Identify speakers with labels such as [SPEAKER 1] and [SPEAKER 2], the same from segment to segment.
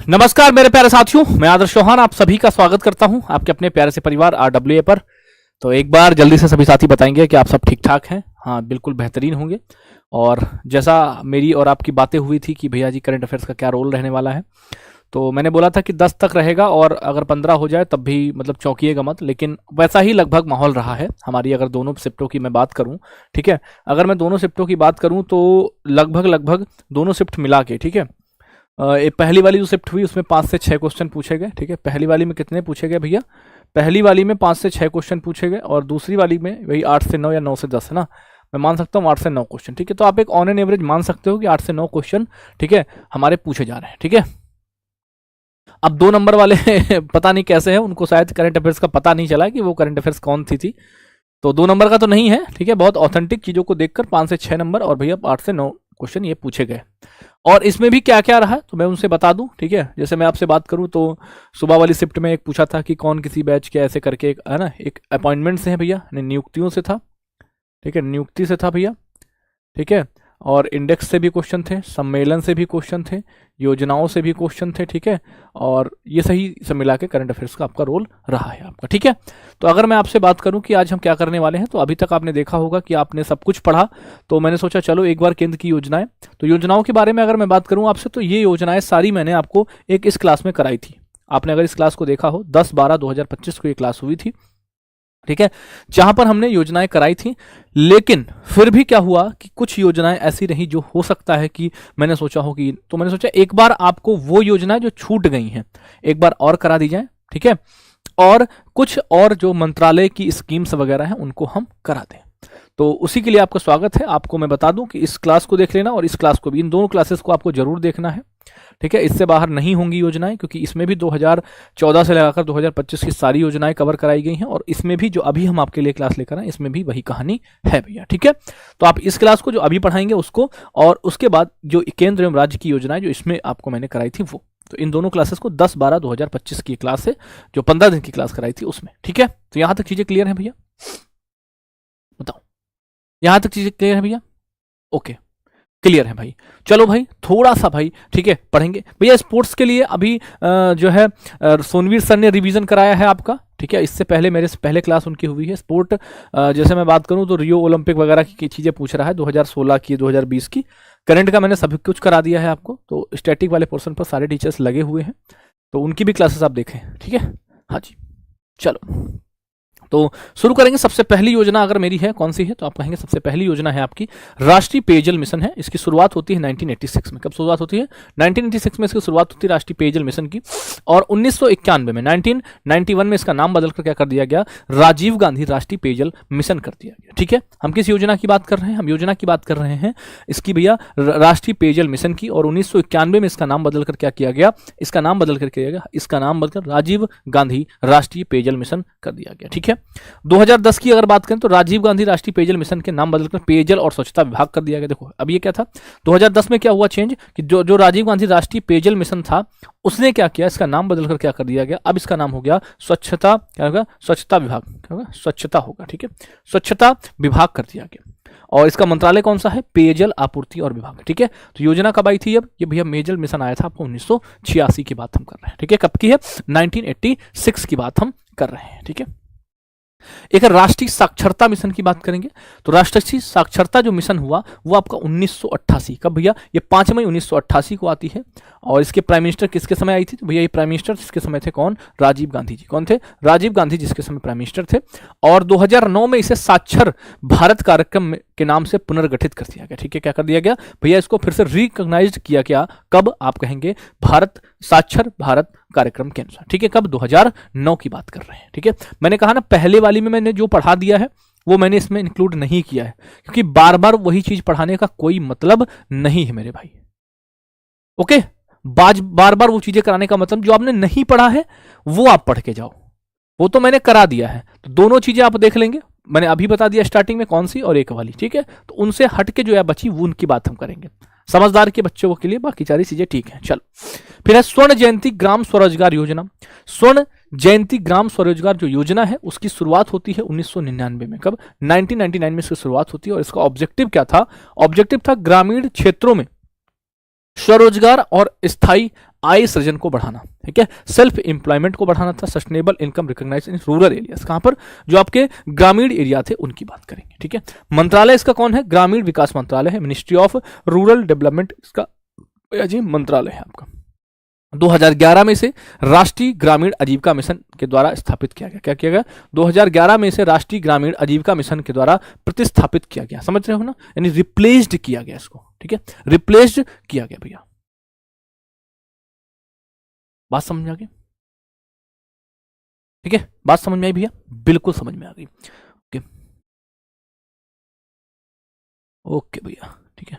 [SPEAKER 1] नमस्कार मेरे प्यारे साथियों, मैं आदर्श चौहान आप सभी का स्वागत करता हूं आपके अपने प्यारे से परिवार RWA पर। तो एक बार जल्दी से सभी साथी बताएंगे कि आप सब ठीक ठाक हैं। हाँ, बिल्कुल बेहतरीन होंगे। और जैसा मेरी और आपकी बातें हुई थी कि भैया जी करंट अफेयर्स का क्या रोल रहने वाला है, तो मैंने बोला था कि 10 तक रहेगा और अगर 15 हो जाए तब भी मतलब चौंकिएगा मत, लेकिन वैसा ही लगभग माहौल रहा है हमारी। अगर दोनों शिफ्टों की मैं बात करूं, ठीक है, अगर मैं दोनों शिफ्टों की बात करूं तो लगभग दोनों शिफ्ट मिला के, ठीक है, पहली वाली जो शिफ्ट हुई उसमें 5 से 6 क्वेश्चन पूछे गए। ठीक है, पहली वाली में कितने पूछे गए भैया? पहली वाली में 5 से 6 क्वेश्चन पूछे गए और दूसरी वाली में वही 8 से 9 या 9 से 10 है ना, मैं मान सकता हूँ 8 से 9 क्वेश्चन। ठीक है, तो आप एक ऑन एन एवरेज मान सकते हो कि 8 से 9 क्वेश्चन, ठीक है, हमारे पूछे जा रहे हैं। ठीक है, अब 2 नंबर वाले पता नहीं कैसे हैं, उनको शायद करंट अफेयर्स का पता नहीं चला कि वो करंट अफेयर्स कौन थी। तो 2 नंबर का तो नहीं है। ठीक है, बहुत ऑथेंटिक चीजों को देखकर 5 से 6 नंबर और भैया 8 से 9 क्वेश्चन ये पूछे गए। और इसमें भी क्या क्या रहा तो मैं उनसे बता दूं। ठीक है, जैसे मैं आपसे बात करूं तो सुबह वाली शिफ्ट में एक पूछा था कि कौन किसी बैच के ऐसे करके, एक है ना, एक अपॉइंटमेंट से है भैया, नियुक्तियों से था। ठीक है, नियुक्ति से था भैया। ठीक है, और इंडेक्स से भी क्वेश्चन थे, सम्मेलन से भी क्वेश्चन थे, योजनाओं से भी क्वेश्चन थे। ठीक है, और ये सही सब मिला के करंट अफेयर्स का आपका रोल रहा है आपका। ठीक है, तो अगर मैं आपसे बात करूं कि आज हम क्या करने वाले हैं, तो अभी तक आपने देखा होगा कि आपने सब कुछ पढ़ा, तो मैंने सोचा चलो एक बार केंद्र की योजनाएं, तो योजनाओं के बारे में अगर मैं बात करूं आपसे, तो ये योजनाएं सारी मैंने आपको एक इस क्लास में कराई थी। आपने अगर इस क्लास को देखा हो, 10/12/2025 को ये क्लास हुई थी। ठीक है, जहां पर हमने योजनाएं कराई थी, लेकिन फिर भी क्या हुआ कि कुछ योजनाएं ऐसी रही जो हो सकता है कि मैंने सोचा हो कि, तो मैंने सोचा एक बार आपको वो योजनाएं जो छूट गई हैं एक बार और करा दी जाए। ठीक है, और कुछ और जो मंत्रालय की स्कीम्स वगैरह हैं उनको हम करा दें। तो उसी के लिए आपका स्वागत है। आपको मैं बता दूं कि इस क्लास को देख लेना और इस क्लास को भी, इन दोनों क्लासेस को आपको जरूर देखना है। ठीक है, इससे बाहर नहीं होंगी योजनाएं, क्योंकि इसमें भी 2014 से लगाकर 2025 की सारी योजनाएं कवर कराई गई हैं और इसमें भी जो अभी हम आपके लिए क्लास लेकर आए इसमें भी वही कहानी है भैया। ठीक है, तो आप इस क्लास को जो अभी पढ़ाएंगे उसको, और उसके बाद जो केंद्र एवं राज्य की योजनाएं जो इसमें आपको मैंने कराई थी वो, तो इन दोनों क्लासेस को 10/12/2025 की क्लास है, जो 15 दिन की क्लास कराई थी उसमें। ठीक है, तो यहां तक चीजें क्लियर है भैया? बताओ, यहां तक चीजें क्लियर है भैया? ओके, क्लियर है भाई। चलो भाई, थोड़ा सा भाई, ठीक है, पढ़ेंगे भैया। स्पोर्ट्स के लिए अभी जो है सोनवीर सर ने रिवीजन कराया है आपका। ठीक है, इससे पहले मेरे से पहले क्लास उनकी हुई है। स्पोर्ट जैसे मैं बात करूं तो रियो ओलंपिक वगैरह की चीजें पूछ रहा है, 2016 की, 2020 की। करंट का मैंने सभी कुछ करा दिया है आपको, तो स्टैटिक वाले पोर्शन पर सारे टीचर्स लगे हुए हैं, तो उनकी भी क्लासेस आप देखें। ठीक है, हाँ जी, चलो तो शुरू करेंगे। सबसे पहली योजना अगर मेरी है, कौन सी है, तो आप कहेंगे सबसे पहली योजना है आपकी राष्ट्रीय पेयजल मिशन है। इसकी शुरुआत होती है 1986 में। कब शुरुआत होती है? 1986 में इसकी शुरुआत होती है राष्ट्रीय पेयजल मिशन की, और 1991 में, 1991 में इसका नाम बदलकर क्या कर दिया गया? राजीव गांधी राष्ट्रीय पेयजल मिशन कर दिया गया। ठीक है, हम किस योजना की बात कर रहे हैं? हम योजना की बात कर रहे हैं इसकी भैया, राष्ट्रीय पेयजल मिशन की, और 1991 में इसका नाम बदलकर क्या किया गया? इसका नाम बदलकर किया गया, इसका नाम बदलकर राजीव गांधी राष्ट्रीय पेयजल मिशन कर दिया गया। ठीक है, 2010 की अगर बात करें तो राजीव गांधी राष्ट्रीय पेयजल मिशन के नाम बदलकर पेयजल और स्वच्छता विभाग कर दिया गया। देखो अब ये क्या था, 2010 में क्या हुआ चेंज कि जो राजीव गांधी राष्ट्रीय पेयजल मिशन था उसने क्या किया, इसका नाम बदलकर क्या कर दिया गया, अब इसका नाम हो गया स्वच्छता, क्या होगा? स्वच्छता विभाग, क्या होगा? स्वच्छता होगा। ठीक है, स्वच्छता विभाग कर दिया गया, और इसका मंत्रालय कौन सा है? पेयजल आपूर्ति और विभाग। ठीक है, तो योजना कब आई थी? अब ये भैया मेजल मिशन आया था आपको 1986 की बात हम कर रहे हैं। ठीक है, कब की है? 1986 की बात हम कर रहे हैं। ठीक है, एक राष्ट्रीय साक्षरता मिशन की बात करेंगे, तो राष्ट्रीय साक्षरता जो मिशन हुआ वो आपका 1988, कब भैया? ये 5 मई 1988 को आती है, और इसके प्राइम मिनिस्टर किसके समय आई थी? तो भैया ये प्राइम मिनिस्टर जिसके समय थे कौन? राजीव गांधी जी। कौन थे? राजीव गांधी जिसके समय प्राइम मिनिस्टर थे, और 2009 में इसे साक्षर भारत कार्यक्रम के नाम से पुनर्गठित कर दिया गया। ठीक है, क्या कर दिया गया भैया? इसको फिर से रिकॉग्नाइज्ड किया गया। कब? आप कहेंगे भारत साक्षर भारत कार्यक्रम के अनुसार। ठीक है, कब? 2009 की बात कर रहे हैं। ठीक है, मैंने कहा ना पहले वाली में मैंने जो पढ़ा दिया है वो मैंने इसमें इंक्लूड नहीं किया है, क्योंकि बार बार वही चीज पढ़ाने का कोई मतलब नहीं है मेरे भाई। ओके, बार बार वो चीजें कराने का मतलब, जो आपने नहीं पढ़ा है वो आप पढ़ के जाओ, वो तो मैंने करा दिया है। तो दोनों चीजें आप देख लेंगे, मैंने अभी बता दिया स्टार्टिंग में कौन सी और एक वाली। ठीक है, तो उनसे हटके जो है बची वो उनकी बात हम करेंगे, समझदार के बच्चों के लिए बाकी सारी चीजें ठीक है। चलो, फिर है स्वर्ण जयंती ग्राम स्वरोजगार योजना। स्वर्ण जयंती ग्राम स्वरोजगार जो योजना है उसकी शुरुआत होती है 1999 में। कब? 1999 में इसकी शुरुआत होती है, और इसका ऑब्जेक्टिव क्या था? ऑब्जेक्टिव था ग्रामीण क्षेत्रों में स्वरोजगार और स्थायी आय सृजन को बढ़ाना, ठीक है, सेल्फ एम्प्लॉयमेंट को बढ़ाना था, sustainable income recognise in rural areas, कहां पर, जो आपके ग्रामीण एरिया थे उनकी बात करेंगे, ठीक है। मंत्रालय इसका कौन है, ग्रामीण विकास मंत्रालय है, मिनिस्ट्री ऑफ रूरल डेवलपमेंट इसका जी मंत्रालय है आपका। 2011 में से राष्ट्रीय ग्रामीण आजीविका मिशन के द्वारा स्थापित किया गया, क्या किया गया, 2011 में से राष्ट्रीय ग्रामीण आजीविका मिशन के द्वारा प्रतिस्थापित किया गया, समझ रहे हो ना, यानी रिप्लेस्ड किया गया इसको, ठीक है, रिप्लेस्ड किया गया भैया, बात समझ में आ गई, ठीक है, बात समझ में आई भैया, बिल्कुल समझ में आ गई, ओके ओके भैया, ठीक है।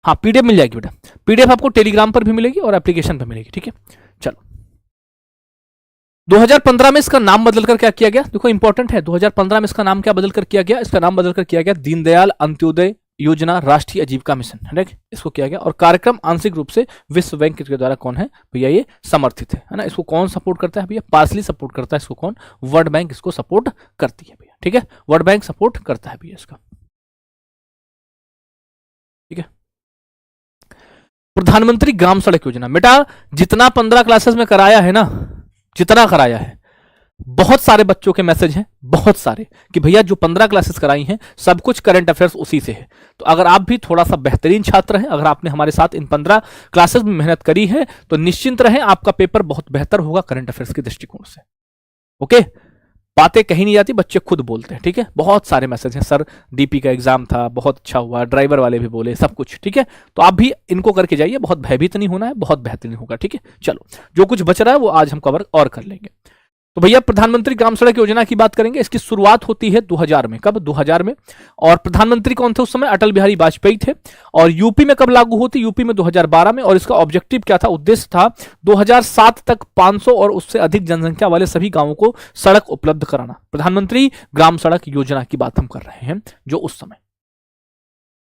[SPEAKER 1] हाँ पीडीएफ मिल जाएगी बेटा, पीडीएफ आपको टेलीग्राम पर भी मिलेगी और एप्लीकेशन पर मिलेगी, ठीक है। चलो 2015 में इसका नाम बदलकर क्या किया गया, देखो इंपॉर्टेंट है, 2015 में इसका नाम क्या बदलकर किया गया, इसका नाम बदलकर किया गया दीनदयाल अंत्योदय योजना राष्ट्रीय आजीविका मिशन, है ना, इसको किया गया। और कार्यक्रम आंशिक रूप से विश्व बैंक के द्वारा कौन है भैया, ये समर्थित है ना। इसको कौन सपोर्ट करता है भैया, पार्सली सपोर्ट करता है इसको कौन, वर्ल्ड बैंक इसको सपोर्ट करती है भैया, ठीक है, वर्ल्ड बैंक सपोर्ट करता है भैया इसका, ठीक है। प्रधानमंत्री ग्राम सड़क योजना, बेटा जितना 15 क्लासेस में कराया है ना, जितना कराया है, बहुत सारे बच्चों के मैसेज हैं, बहुत सारे, कि भैया जो 15 क्लासेस कराई हैं सब कुछ करंट अफेयर्स उसी से है। तो अगर आप भी थोड़ा सा बेहतरीन छात्र हैं, अगर आपने हमारे साथ इन 15 क्लासेस में मेहनत करी है, तो निश्चिंत रहें, आपका पेपर बहुत बेहतर होगा करंट अफेयर्स के दृष्टिकोण से, ओके। बातें कहीं नहीं जाती, बच्चे खुद बोलते हैं, ठीक है। बहुत सारे मैसेज हैं, सर डीपी का एग्जाम था, बहुत अच्छा हुआ, ड्राइवर वाले भी बोले, सब कुछ, ठीक है। तो आप भी इनको करके जाइए, बहुत भयभीत नहीं होना है, बहुत बेहतरीन होगा, ठीक है। चलो जो कुछ बच रहा है वो आज हम कवर और कर लेंगे। तो भैया प्रधानमंत्री ग्राम सड़क योजना की बात करेंगे, इसकी शुरुआत होती है 2000 में, कब, 2000 में। और प्रधानमंत्री कौन थे उस समय, अटल बिहारी वाजपेयी थे। और यूपी में कब लागू होती, यूपी में 2012 में। और इसका ऑब्जेक्टिव क्या था, उद्देश्य था 2007 तक 500 और उससे अधिक जनसंख्या वाले सभी गांवों को सड़क उपलब्ध कराना। प्रधानमंत्री ग्राम सड़क योजना की बात हम कर रहे हैं जो उस समय,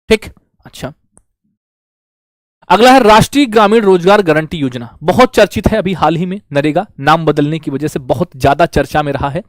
[SPEAKER 1] ठीक। अच्छा अगला है राष्ट्रीय ग्रामीण रोजगार गारंटी योजना, बहुत चर्चित है अभी हाल ही में, नरेगा नाम बदलने की वजह से बहुत ज्यादा चर्चा में रहा है।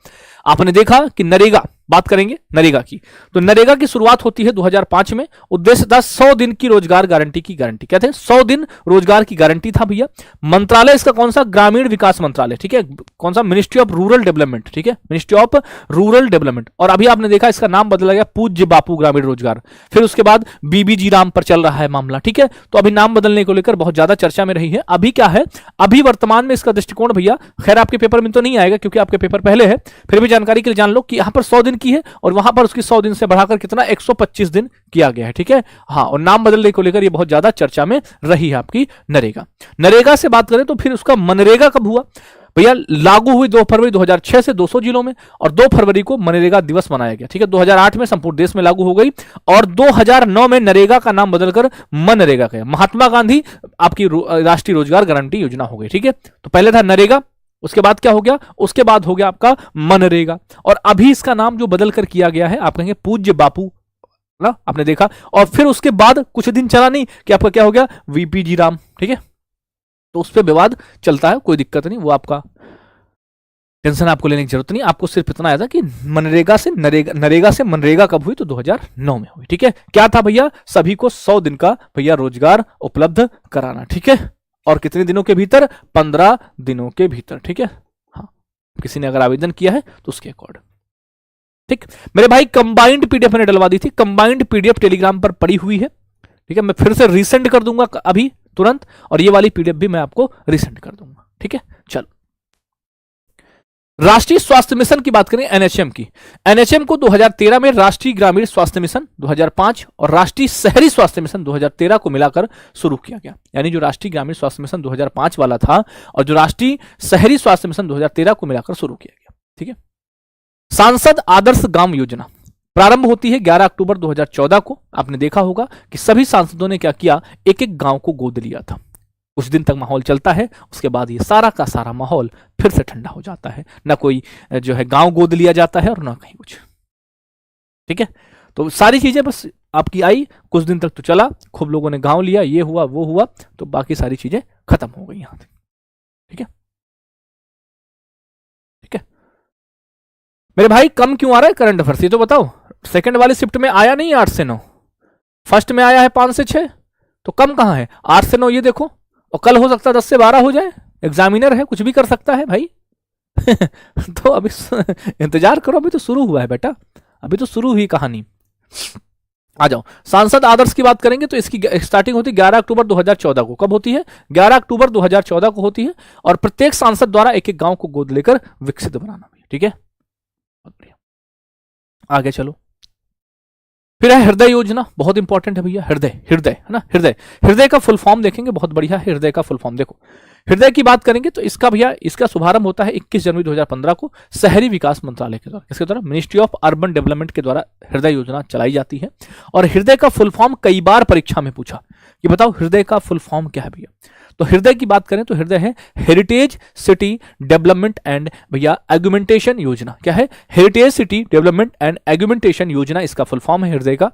[SPEAKER 1] आपने देखा कि नरेगा, बात करेंगे नरेगा की, तो नरेगा की शुरुआत होती है 2005 में। उद्देश्य था 100 दिन की रोजगार गारंटी की गारंटी, कहते हैं 100 दिन रोजगार की गारंटी था भैया। मंत्रालय इसका कौन सा, ग्रामीण विकास मंत्रालय, ठीक है, कौन सा, मिनिस्ट्री ऑफ रूरल डेवलपमेंट, ठीक है, मिनिस्ट्री ऑफ रूरल डेवलपमेंट। और अभी आपने देखा इसका नाम बदला गया पूज्य बापू ग्रामीण रोजगार, फिर उसके बाद बीबीजी राम पर चल रहा है मामला, ठीक है। तो अभी नाम बदलने को लेकर बहुत ज्यादा चर्चा में रही है। अभी क्या है, अभी वर्तमान में इसका दृष्टिकोण भैया, खैर आपके पेपर में तो नहीं आएगा क्योंकि आपके पेपर पहले है, फिर भी जानकारी के लिए जान लो कि यहां पर 100 दिन की है और वहां पर उसकी 100 दिन से बढ़ाकर कितना 125 दिन किया गया है, ठीक है। हाँ, और नाम बदलने को लेकर ये बहुत ज्यादा चर्चा में रही है आपकी नरेगा। नरेगा से बात करें तो फिर उसका मनरेगा कब हुआ भैया, लागू हुई 2 फरवरी 2006 से 200 जिलों में, और 2 फरवरी को मनरेगा दिवस मनाया गया, ठीक है। 2008 में संपूर्ण देश में लागू हो गई और 2009 में नरेगा का नाम बदलकर मनरेगा किया। महात्मा गांधी आपकी राष्ट्रीय रोजगार गारंटी योजना हो गई, ठीक है। तो पहले था नरेगा, उसके बाद क्या हो गया, उसके बाद हो गया आपका मनरेगा, और अभी इसका नाम जो बदल कर किया गया है आप कहेंगे पूज्य बापू ना, आपने देखा। और फिर उसके बाद कुछ दिन चला नहीं कि आपका क्या हो गया, वीपीजी राम, ठीक है। तो उस पर विवाद चलता है, कोई दिक्कत नहीं, वो आपका टेंशन आपको लेने की जरूरत नहीं। आपको सिर्फ इतना आया था कि मनरेगा से नरेगा से मनरेगा कब हुई, तो 2009 में हुई, ठीक है। क्या था भैया, सभी को 100 दिन का भैया रोजगार उपलब्ध कराना, ठीक है। और कितने दिनों के भीतर, 15 दिनों के भीतर, ठीक है। हाँ, किसी ने अगर आवेदन किया है तो उसके अकॉर्ड, ठीक। मेरे भाई कंबाइंड पीडीएफ मैंने डलवा दी थी, कंबाइंड पीडीएफ टेलीग्राम पर पड़ी हुई है, ठीक है। मैं फिर से रीसेंड कर दूंगा अभी तुरंत, और ये वाली पीडीएफ भी मैं आपको रीसेंड कर दूंगा, ठीक है। चलो राष्ट्रीय स्वास्थ्य मिशन की बात करें, एनएचएम की। एनएचएम को 2013 में राष्ट्रीय ग्रामीण स्वास्थ्य मिशन 2005 और राष्ट्रीय शहरी स्वास्थ्य मिशन 2013 को मिलाकर शुरू किया गया। यानी जो राष्ट्रीय ग्रामीण स्वास्थ्य मिशन 2005 वाला था और जो राष्ट्रीय शहरी स्वास्थ्य मिशन 2013 को मिलाकर शुरू किया गया, ठीक है। सांसद आदर्श गांव योजना प्रारंभ होती है 11 अक्टूबर 2014 को। आपने देखा होगा कि सभी सांसदों ने क्या किया, एक एक गांव को गोद लिया था। कुछ दिन तक माहौल चलता है, उसके बाद ये सारा का सारा माहौल फिर से ठंडा हो जाता है, ना कोई जो है गांव गोद लिया जाता है और ना कहीं कुछ, ठीक है। तो सारी चीजें बस आपकी आई, कुछ दिन तक तो चला, खूब लोगों ने गांव लिया, ये हुआ वो हुआ, तो बाकी सारी चीजें खत्म हो गई यहां तक, ठीक है। ठीक है मेरे भाई, कम क्यों आ रहा है करंट अफेयर्स, ये तो बताओ। सेकंड वाली शिफ्ट में आया नहीं 8 से 9, फर्स्ट में आया है 5 से 6, तो कम कहाँ है 8 से 9, ये देखो। और कल हो सकता है 10 से 12 हो जाए, एग्जामिनर है, कुछ भी कर सकता है भाई। तो अभी इंतजार करो, अभी तो शुरू हुआ है बेटा, अभी तो शुरू हुई कहानी। आ जाओ, सांसद आदर्श की बात करेंगे तो इसकी स्टार्टिंग होती है 11 अक्टूबर 2014 को। कब होती है? 11 अक्टूबर 2014 को होती है। और प्रत्येक सांसद द्वारा एक एक गांव को गोद लेकर विकसित बनाना, ठीक है, बहुत बढ़िया। आगे चलो, फिर है हृदय योजना, बहुत इंपॉर्टेंट है भैया। हृदय, हृदय है ना, हृदय, हृदय का फुल फॉर्म देखेंगे, बहुत बढ़िया है हृदय का फुल फॉर्म। देखो हृदय की बात करेंगे तो इसका भैया, इसका शुभारंभ होता है 21 जनवरी 2015 को शहरी विकास मंत्रालय के द्वारा। किसके द्वारा? मिनिस्ट्री ऑफ अर्बन डेवलपमेंट के द्वारा हृदय योजना चलाई जाती है। और हृदय का फुल फॉर्म कई बार परीक्षा में पूछा कि बताओ हृदय का फुल फॉर्म क्या है भैया। तो हृदय की बात करें तो हृदय है हेरिटेज सिटी डेवलपमेंट एंड भैया एग्यूमेंटेशन योजना। क्या है? हेरिटेज सिटी डेवलपमेंट एंड एग्यूमेंटेशन योजना, इसका फुल फॉर्म है हृदय का।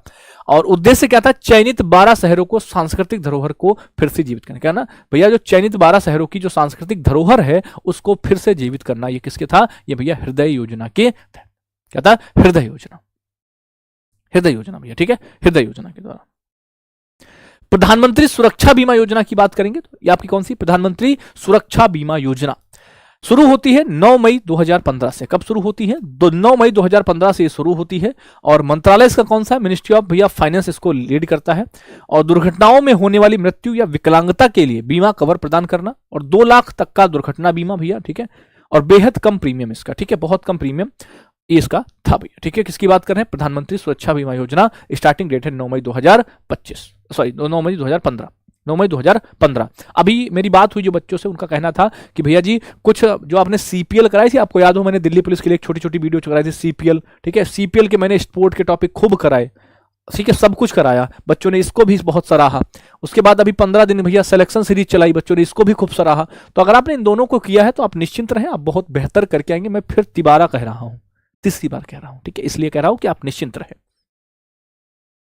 [SPEAKER 1] और उद्देश्य क्या था? चयनित 12 शहरों को सांस्कृतिक धरोहर को फिर से जीवित करना। क्या ना भैया, जो चयनित 12 शहरों की जो सांस्कृतिक धरोहर है उसको फिर से जीवित करना, ये किसके था? ये भैया हृदय योजना के तहत। क्या था? हृदय योजना, हृदय योजना भैया, ठीक है, हृदय योजना के द्वारा। प्रधानमंत्री सुरक्षा बीमा योजना की बात करेंगे तो ये आपकी कौन सी? प्रधानमंत्री सुरक्षा बीमा योजना शुरू होती है 9 मई 2015 से। कब शुरू होती है? 9 मई 2015 से ये शुरू होती है। और मंत्रालय इसका कौन सा है? मिनिस्ट्री ऑफ भैया फाइनेंस इसको लीड करता है। और दुर्घटनाओं में होने वाली मृत्यु या विकलांगता के लिए बीमा कवर प्रदान करना, और 2 लाख तक का दुर्घटना बीमा भैया, ठीक है। और बेहद कम प्रीमियम इसका, ठीक है, बहुत कम प्रीमियम इसका था भैया, ठीक है। किसकी बात कर रहे हैं? प्रधानमंत्री सुरक्षा बीमा योजना। स्टार्टिंग डेट है 9 मई 2025, सॉरी 9 मई 2015, 9 मई 2015। अभी मेरी बात हुई जो बच्चों से, उनका कहना था कि भैया जी कुछ जो आपने सीपीएल कराई थी, आपको याद हो मैंने दिल्ली पुलिस के लिए एक छोटी छोटी वीडियो कराई थी सीपीएल, ठीक है। सीपीएल के मैंने स्पोर्ट के टॉपिक खूब कराए, ठीक है, सब कुछ कराया, बच्चों ने इसको भी बहुत सराहा। उसके बाद अभी 15 दिन भैया सिलेक्शन सीरीज चलाई, बच्चों ने इसको भी खूब सराहा। तो अगर आपने इन दोनों को किया है तो आप निश्चिंत रहें, आप बहुत बेहतर करके आएंगे। मैं फिर तिबारा कह रहा हूं, तीसरी बार कह रहा हूं, ठीक है, इसलिए कह रहा हूं कि आप निश्चिंत रहें।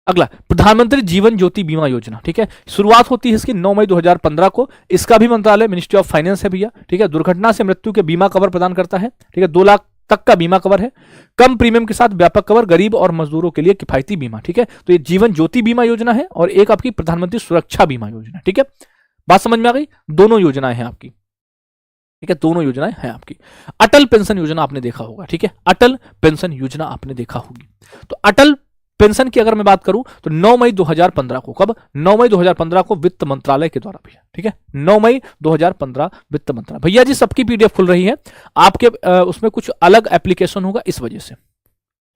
[SPEAKER 1] अगला प्रधानमंत्री जीवन ज्योति बीमा योजना, ठीक है। शुरुआत होती है इसकी 9 मई 2015 को। इसका भी मंत्रालय मिनिस्ट्री ऑफ फाइनेंस है भैया, ठीक है। दुर्घटना से मृत्यु के बीमा कवर प्रदान करता है, ठीक है। 2 लाख तक का बीमा कवर है, कम प्रीमियम के साथ व्यापक कवर, गरीब और मजदूरों के लिए किफायती बीमा, ठीक है। तो ये जीवन ज्योति बीमा योजना है और एक आपकी प्रधानमंत्री सुरक्षा बीमा योजना, ठीक है। बात समझ में आ गई? दोनों योजनाएं हैं आपकी, ठीक है, दोनों योजनाएं हैं आपकी। अटल पेंशन योजना आपने देखा होगा, ठीक है, अटल पेंशन योजना आपने देखा होगी। तो अटल पेंशन की अगर मैं बात करूं तो 9 मई 2015 को, कब? 9 मई 2015 को वित्त मंत्रालय के द्वारा भैया, ठीक है, 9 मई 2015 वित्त मंत्रालय। भैया जी सबकी पीडीएफ खुल रही है, आपके उसमें कुछ अलग एप्लीकेशन होगा इस वजह से,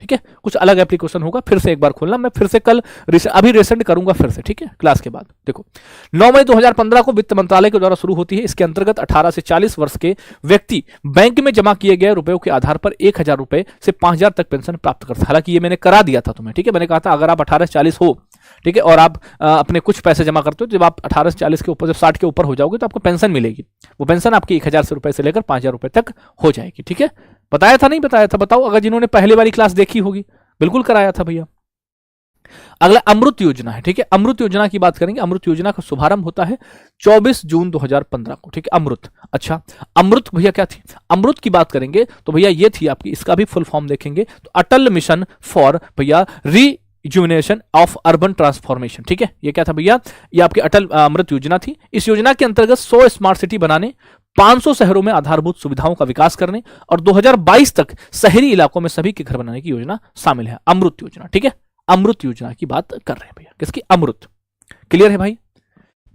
[SPEAKER 1] ठीक है, कुछ अलग एप्लीकेशन होगा, फिर से एक बार खोलना। मैं फिर से कल अभी रिसेंड करूंगा फिर से, ठीक है, क्लास के बाद। देखो 9 मई 2015 को वित्त मंत्रालय के द्वारा शुरू होती है। इसके अंतर्गत 18 से 40 वर्ष के व्यक्ति बैंक में जमा किए गए रुपयों के आधार पर 1000 रुपए से 5000 तक पेंशन प्राप्त करता है। हालांकि ये मैंने करा दिया था तुम्हें, ठीक है, मैंने कहा था अगर आप 18 से 40 हो, ठीक है, और आप अपने कुछ पैसे जमा करते हो, जब आप 18 से 40 के ऊपर, जब 60 के ऊपर हो जाओगे तो आपको पेंशन मिलेगी। वो पेंशन आपकी 1000 रुपए से लेकर 5000 रुपए तक हो जाएगी, ठीक है। बताया था नहीं बताया था? बताओ, अगर जिन्होंने पहले वाली क्लास देखी होगी, बिल्कुल कराया था भैया। अगला अमृत योजना है, ठीक है। अमृत योजना की बात करेंगे। अमृत योजना का शुभारंभ होता है 24 जून 2015 को, ठीक है। अमृत, अच्छा अमृत भैया क्या थी? अमृत की बात करेंगे तो भैया ये थी आपकी, इसका भी फुल फॉर्म देखेंगे तो अटल मिशन फॉर भैया रिजुविनेशन ऑफ अर्बन ट्रांसफॉर्मेशन, ठीक है। ये क्या था भैया? ये आपकी अटल अमृत योजना थी। इस योजना के अंतर्गत 100 स्मार्ट सिटी बनाने, 500 शहरों में आधारभूत सुविधाओं का विकास करने और 2022 तक शहरी इलाकों में सभी के घर बनाने की योजना शामिल है। अमृत योजना, ठीक है, अमृत योजना की बात कर रहे हैं भैया। किसकी? अमृत। क्लियर है भाई?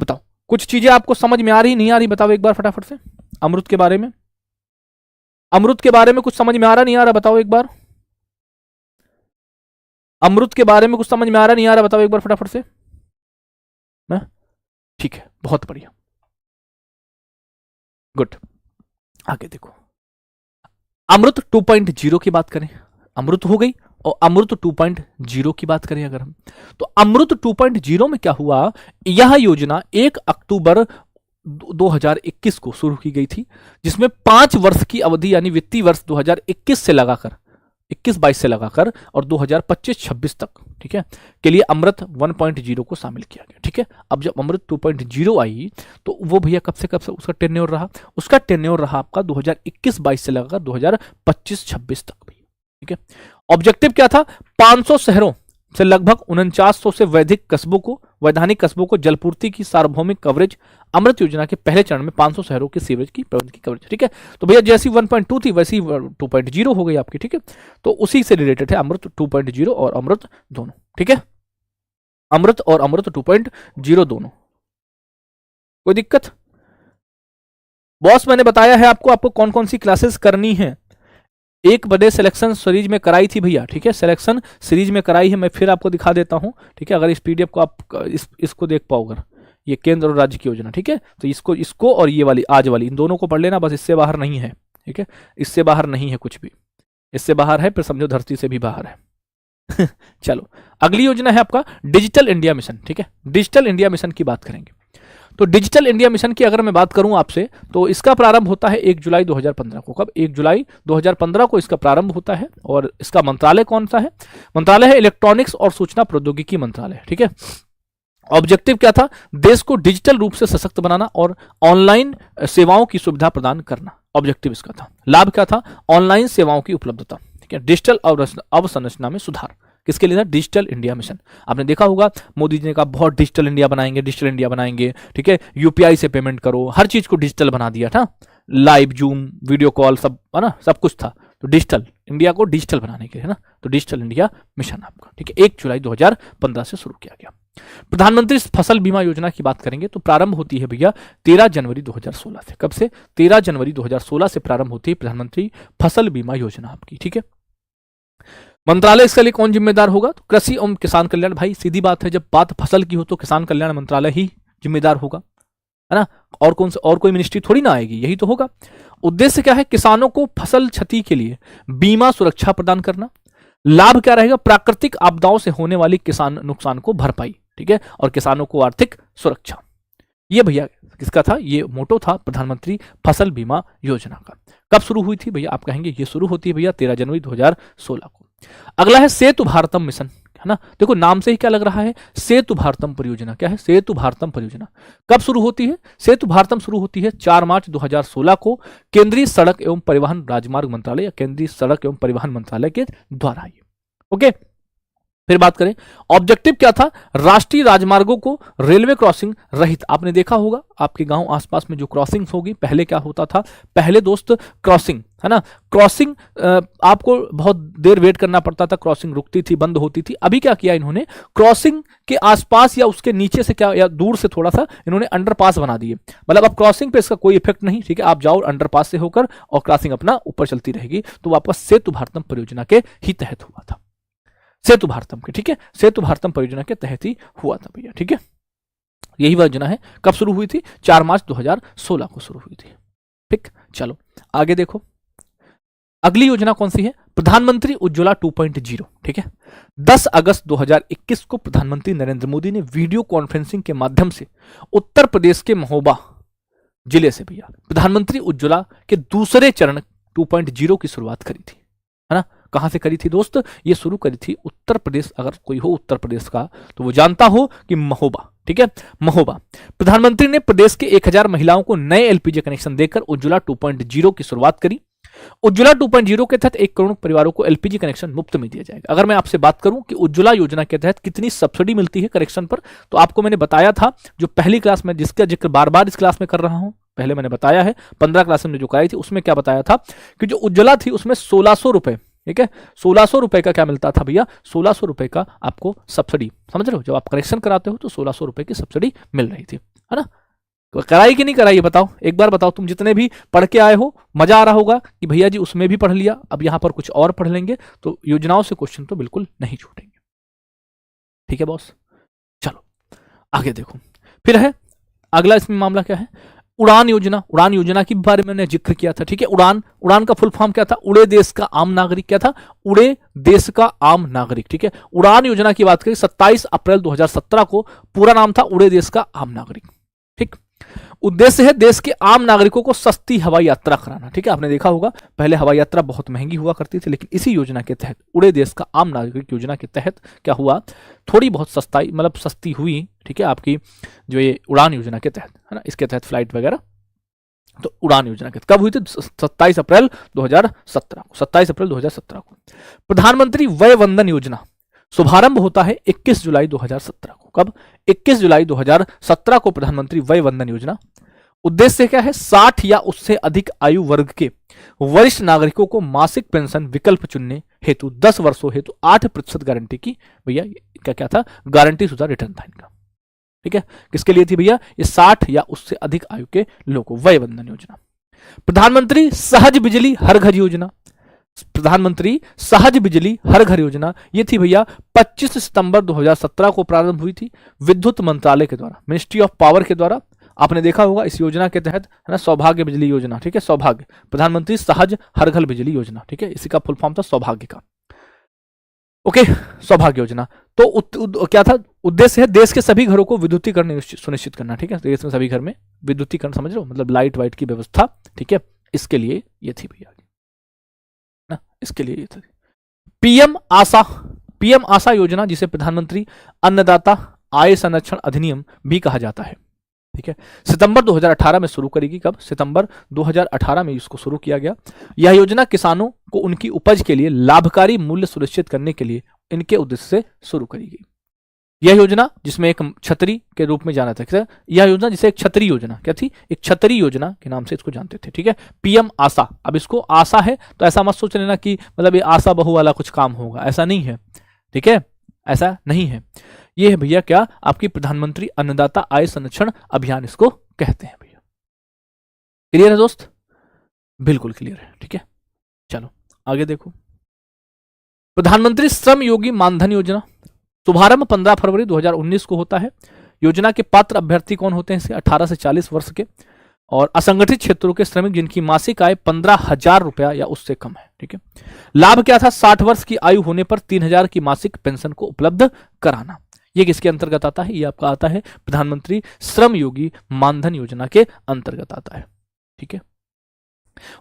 [SPEAKER 1] बताओ, कुछ चीजें आपको समझ में आ रही नहीं आ रही? बताओ एक बार फटाफट से अमृत के बारे में। अमृत के बारे में कुछ समझ में आ रहा नहीं आ रहा? बताओ एक बार। अमृत के बारे में कुछ समझ में आ रहा नहीं आ रहा? बताओ एक बार फटाफट से। ठीक है, बहुत बढ़िया, गुड। आगे देखो, अमृत 2.0 की बात करें, अमृत हो गई, और अमृत 2.0 की बात करें अगर हम, तो अमृत 2.0 में क्या हुआ? यह योजना 1 अक्टूबर 2021 को शुरू की गई थी, जिसमें 5 वर्ष की अवधि यानी वित्तीय वर्ष 2021 से लगाकर 21-22 से लगाकर और 2025-26 तक, ठीक है, के लिए अमृत 1.0 को शामिल किया गया, ठीक है। अब जब अमृत 2.0 आई तो वो भैया कब से उसका टेन्योर रहा? उसका टेन्योर रहा आपका 2021-22 से लगाकर 2025-26 तक भैया, ठीक है। ऑब्जेक्टिव क्या था? 500 शहरों से लगभग 4900 से वैधानिक कस्बों को जलपूर्ति की सार्वभौमिक कवरेज। अमृत योजना के पहले चरण में 500 शहरों के सीवरेज की प्रबंध की कवरेज। ठीक है, तो भैया जैसी 1.2 थी वैसी 2.0 हो गई आपकी। ठीक है, तो उसी से रिलेटेड है अमृत 2.0 और अमृत दोनों। ठीक है, अमृत और अमृत 2.0 दोनों। कोई दिक्कत? बॉस मैंने बताया है आपको कौन कौन सी क्लासेस करनी है। एक बड़े सिलेक्शन सीरीज में कराई थी भैया। ठीक है, सिलेक्शन सीरीज में कराई है, मैं फिर आपको दिखा देता हूं। ठीक है, अगर इस पीडीएफ को आप इसको देख पाओ, अगर ये केंद्र और राज्य की योजना। ठीक है, तो इसको और ये वाली आज वाली, इन दोनों को पढ़ लेना बस, इससे बाहर नहीं है। ठीक है, इससे बाहर नहीं है कुछ भी, इससे बाहर है फिर समझो धरती से भी बाहर है। चलो अगली योजना है आपका डिजिटल इंडिया मिशन। ठीक है, डिजिटल इंडिया मिशन की बात करेंगे। तो डिजिटल इंडिया मिशन की अगर मैं बात करूं आपसे, तो इसका प्रारंभ होता है 1 जुलाई 2015 को। कब? 1 जुलाई 2015 को इसका प्रारंभ होता है। और इसका मंत्रालय कौन सा है? मंत्रालय है इलेक्ट्रॉनिक्स और सूचना प्रौद्योगिकी मंत्रालय। ठीक है, ऑब्जेक्टिव क्या था? देश को डिजिटल रूप से सशक्त बनाना और ऑनलाइन सेवाओं की सुविधा प्रदान करना, ऑब्जेक्टिव इसका था। लाभ क्या था? ऑनलाइन सेवाओं की उपलब्धता। ठीक है, डिजिटल अवसंरचना में सुधार। किसके लिए था? Digital India mission. आपने देखा होगा मोदी जी ने कहा बहुत डिजिटल इंडिया बनाएंगे, डिजिटल इंडिया बनाएंगे। ठीक है, यूपीआई से पेमेंट करो, हर चीज को डिजिटल बना दिया था। लाइव जूम, वीडियो कॉल, सब है ना, सब कुछ था। तो डिजिटल इंडिया को डिजिटल बनाने के लिए, है ना, तो डिजिटल इंडिया मिशन आपका। ठीक है, 1 जुलाई 2015 से शुरू किया गया। प्रधानमंत्री फसल बीमा योजना की बात करेंगे तो प्रारंभ होती है भैया 13 जनवरी 2016 से। कब से? 13 जनवरी 2016 से प्रारंभ होती है प्रधानमंत्री फसल बीमा योजना आपकी। ठीक है, मंत्रालय इसके लिए कौन जिम्मेदार होगा? तो कृषि एवं किसान कल्याण। भाई सीधी बात है, जब बात फसल की हो तो किसान कल्याण मंत्रालय ही जिम्मेदार होगा, है ना, और कौन सा, और कोई मिनिस्ट्री थोड़ी ना आएगी, यही तो होगा। उद्देश्य क्या है? किसानों को फसल क्षति के लिए बीमा सुरक्षा प्रदान करना। लाभ क्या रहेगा? प्राकृतिक आपदाओं से होने वाली किसान नुकसान को भरपाई। ठीक है, और किसानों को आर्थिक सुरक्षा। ये भैया किसका था? ये मोटो था प्रधानमंत्री फसल बीमा योजना का। कब शुरू हुई थी भैया? आप कहेंगे ये शुरू होती है भैया 13 जनवरी 2016 को। अगला है सेतु भारतम मिशन, है ना। देखो नाम से ही क्या लग रहा है? सेतु भारतम परियोजना। क्या है? सेतु भारतम परियोजना। कब शुरू होती है? सेतु भारतम शुरू होती है 4 मार्च 2016 को केंद्रीय सड़क एवं परिवहन राजमार्ग मंत्रालय या केंद्रीय सड़क एवं परिवहन मंत्रालय के द्वारा। ओके, फिर बात करें ऑब्जेक्टिव क्या था? राष्ट्रीय राजमार्गों को रेलवे क्रॉसिंग रहित। आपने देखा होगा आपके गांव आसपास में जो क्रॉसिंग होगी, पहले क्या होता था? पहले दोस्त क्रॉसिंग, है ना, क्रॉसिंग आपको बहुत देर वेट करना पड़ता था, क्रॉसिंग रुकती थी, बंद होती थी। अभी क्या किया इन्होंने? क्रॉसिंग के आसपास या उसके नीचे से क्या, या दूर से थोड़ा सा इन्होंने अंडरपास बना दिए। मतलब अब क्रॉसिंग पे इसका कोई इफेक्ट नहीं। ठीक है, आप जाओ अंडरपास से होकर और क्रॉसिंग अपना ऊपर चलती रहेगी। तो वापस सेतु भारतम परियोजना के ही तहत हुआ था, सेतु भारतम के। ठीक है, सेतु भारतम परियोजना के तहत ही हुआ था भैया। ठीक है, यही योजना है। कब शुरू हुई थी? 4 मार्च 2016 को शुरू हुई थी। ठीक, चलो आगे देखो अगली योजना कौन सी है? प्रधानमंत्री उज्ज्वला 2.0। ठीक है, 10 अगस्त 2021 को प्रधानमंत्री नरेंद्र मोदी ने वीडियो कॉन्फ्रेंसिंग के माध्यम से उत्तर प्रदेश के महोबा जिले से भैया प्रधानमंत्री उज्ज्वला के दूसरे चरण 2.0 की शुरुआत करी थी, है ना। कहां से करी थी दोस्त? ये शुरू करी थी उत्तर प्रदेश। अगर कोई हो उत्तर प्रदेश का तो वो जानता हो कि महोबा। ठीक है, महोबा। प्रधानमंत्री ने प्रदेश के 1000 महिलाओं को नए एलपीजी कनेक्शन देकर उज्ज्वला 2.0 की शुरुआत करी। उज्ज्वला 2.0 के तहत 1 करोड़ परिवारों को एलपीजी कनेक्शन मुफ्त में दिया जाएगा। अगर मैं आपसे बात करूं कि उज्ज्वला योजना के तहत कितनी सब्सिडी मिलती है कनेक्शन पर, तो आपको मैंने बताया था, जो पहली क्लास में जिसका जिक्र बार बार इस क्लास में कर रहा हूं, पहले मैंने बताया है 15 क्लास में जो कराई थी, उसमें क्या बताया था कि जो उज्ज्वला थी उसमें 1600 रुपए, ठीक है, 1600 रुपए का क्या मिलता था भैया? 1600 रुपए का आपको सब्सिडी। समझ रहे हो? जब आप कनेक्शन कराते हो तो 1600 रुपए की सब्सिडी मिल रही थी, है ना। कराई कि नहीं कराई बताओ, एक बार बताओ। तुम जितने भी पढ़ के आए हो, मजा आ रहा होगा कि भैया जी उसमें भी पढ़ लिया, अब यहां पर कुछ और पढ़ लेंगे, तो योजनाओं से क्वेश्चन तो बिल्कुल नहीं छूटेंगे। ठीक है बॉस, चलो आगे देखो। फिर है अगला इसमें मामला क्या है? उड़ान योजना। उड़ान योजना के बारे में मैंने जिक्र किया था। ठीक है, उड़ान का फुल फॉर्म क्या था? उड़े देश का आम नागरिक। क्या था? उड़े देश का आम नागरिक। ठीक है, उड़ान योजना की बात करें 27 अप्रैल 2017 को, पूरा नाम था उड़े देश का आम नागरिक। ठीक, उद्देश्य है देश के आम नागरिकों को सस्ती हवाई यात्रा कराना। ठीक है, आपने देखा होगा पहले हवाई यात्रा बहुत महंगी हुआ करती थी, लेकिन इसी योजना के तहत, उड़े देश का आम नागरिक योजना के तहत क्या हुआ? थोड़ी बहुत सस्ताई, मतलब सस्ती हुई। ठीक है, आपकी जो ये उड़ान योजना के तहत, है ना, इसके तहत फ्लाइट वगैरह तो उड़ान योजना के कब हुई थी? 27 अप्रैल 2017 को, 27 अप्रैल 2017 को। प्रधानमंत्री वय वंदन योजना शुभारंभ होता है 21 जुलाई 2017 को। कब? 21 जुलाई 2017 को प्रधानमंत्री वय वंदन योजना। उद्देश्य क्या है? 60 या उससे अधिक आयु वर्ग के वरिष्ठ नागरिकों को मासिक पेंशन विकल्प चुनने हेतु 10 वर्षों हेतु 8% गारंटी की। भैया इनका क्या था? गारंटी शुदा रिटर्न था इनका। ठीक है, किसके लिए थी भैया? ये 60 या उससे अधिक आयु के लोगों, वय वंदन योजना। प्रधानमंत्री सहज बिजली हर घर योजना, प्रधानमंत्री सहज बिजली हर घर योजना, ये थी भैया 25 सितंबर 2017 को प्रारंभ हुई थी विद्युत मंत्रालय के द्वारा, मिनिस्ट्री ऑफ पावर के द्वारा। आपने देखा होगा इस योजना के तहत, है ना, सौभाग्य बिजली योजना। ठीक है, सौभाग्य, प्रधानमंत्री सहज हर घर बिजली योजना। ठीक है, इसी का फुल फॉर्म था सौभाग्य का। ओके, सौभाग्य योजना। तो क्या था? उद्देश्य है देश के सभी घरों को विद्युतीकरण सुनिश्चित करना। ठीक है, देश में सभी घर में विद्युतीकरण, समझ लो, मतलब लाइट वाइट की व्यवस्था। ठीक है, इसके लिए ये थी भैया ना, इसके लिए ये थी पीएम आशा योजना, जिसे प्रधानमंत्री अन्नदाता आय संरक्षण अधिनियम भी कहा जाता है। ठीक है, सितंबर 2018 में शुरू करेगी। कब? सितंबर 2018 में इसको शुरू किया गया। यह योजना किसानों को उनकी उपज के लिए लाभकारी मूल्य सुनिश्चित करने के लिए इनके उद्देश्य से शुरू करी गई। यह योजना, जिसमें एक छतरी के रूप में जाना था, यह योजना जिसे एक छतरी योजना, क्या थी? एक छतरी योजना के नाम से इसको जानते थे। ठीक है, पीएम आशा। अब इसको आशा है तो ऐसा मत सोच लेना कि मतलब ये आशा बहु वाला कुछ काम होगा, ऐसा नहीं है। ठीक है, ऐसा नहीं है। ये है भैया क्या? आपकी प्रधानमंत्री अन्नदाता आय संरक्षण अभियान इसको कहते हैं भैया। क्लियर है दोस्त? बिल्कुल क्लियर है। ठीक है, चलो आगे देखो। प्रधानमंत्री श्रम योगी मानधन योजना शुभारंभ 15 फरवरी 2019 को होता है। योजना के पात्र अभ्यर्थी कौन होते हैं? इसे 18 से 40 वर्ष के और असंगठित क्षेत्रों के श्रमिक जिनकी मासिक आय 15,000 रुपया या उससे कम है। ठीक है, लाभ क्या था? 60 वर्ष की आयु होने पर 3,000 की मासिक पेंशन को उपलब्ध कराना। ये किसके अंतर्गत आता है? ये आपका आता है प्रधानमंत्री श्रम योगी मानधन योजना के अंतर्गत आता है। ठीक है,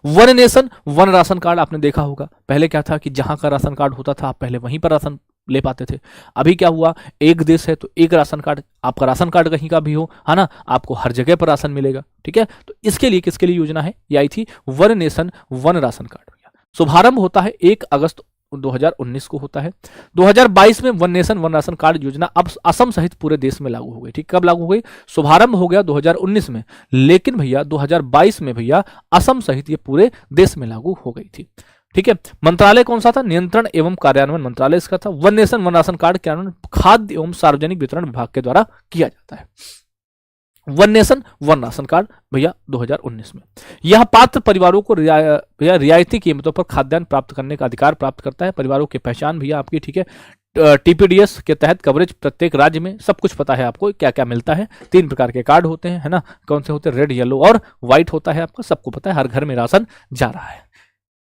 [SPEAKER 1] one nation one ration card आपने देखा होगा। पहले क्या था कि जहां का राशन कार्ड होता था आप पहले वहीं पर राशन ले पाते थे। अभी क्या हुआ? एक देश है तो एक राशन कार्ड, आपका राशन कार्ड कहीं का भी हो, है ना, आपको हर जगह पर राशन मिलेगा। ठीक है, तो इसके लिए किसके लिए योजना है? ये आई थी one nation one ration card. शुभारंभ होता है 1 अगस्त 2019 को होता है। 2022 में one nation one ration card योजना अब असम सहित पूरे देश में लागू हो गई। ठीक, कब लागू हो गई? शुभारंभ हो गया 2019 में, लेकिन भैया 2022 में भैया असम सहित ये पूरे देश में लागू हो गई थी। ठीक है, मंत्रालय कौन सा था? नियंत्रण एवं कार्यान्वयन मंत्रालय इसका था। One nation one ration card कार्यान्वयन खाद्य एवं सार्वजनिक वितरण विभाग के द्वारा किया जाता है। One nation one ration card भैया 2019 में यह पात्र परिवारों को रियायती कीमतों पर खाद्यान्न प्राप्त करने का अधिकार प्राप्त करता है। परिवारों की पहचान भैया आपकी, ठीक है, टीपीडीएस के तहत कवरेज प्रत्येक राज्य में सब कुछ पता है आपको क्या क्या मिलता है। 3 प्रकार के कार्ड होते हैं, है ना, कौन से होते हैं? रेड, येलो और व्हाइट होता है आपका, सबको पता है। हर घर में राशन जा रहा है।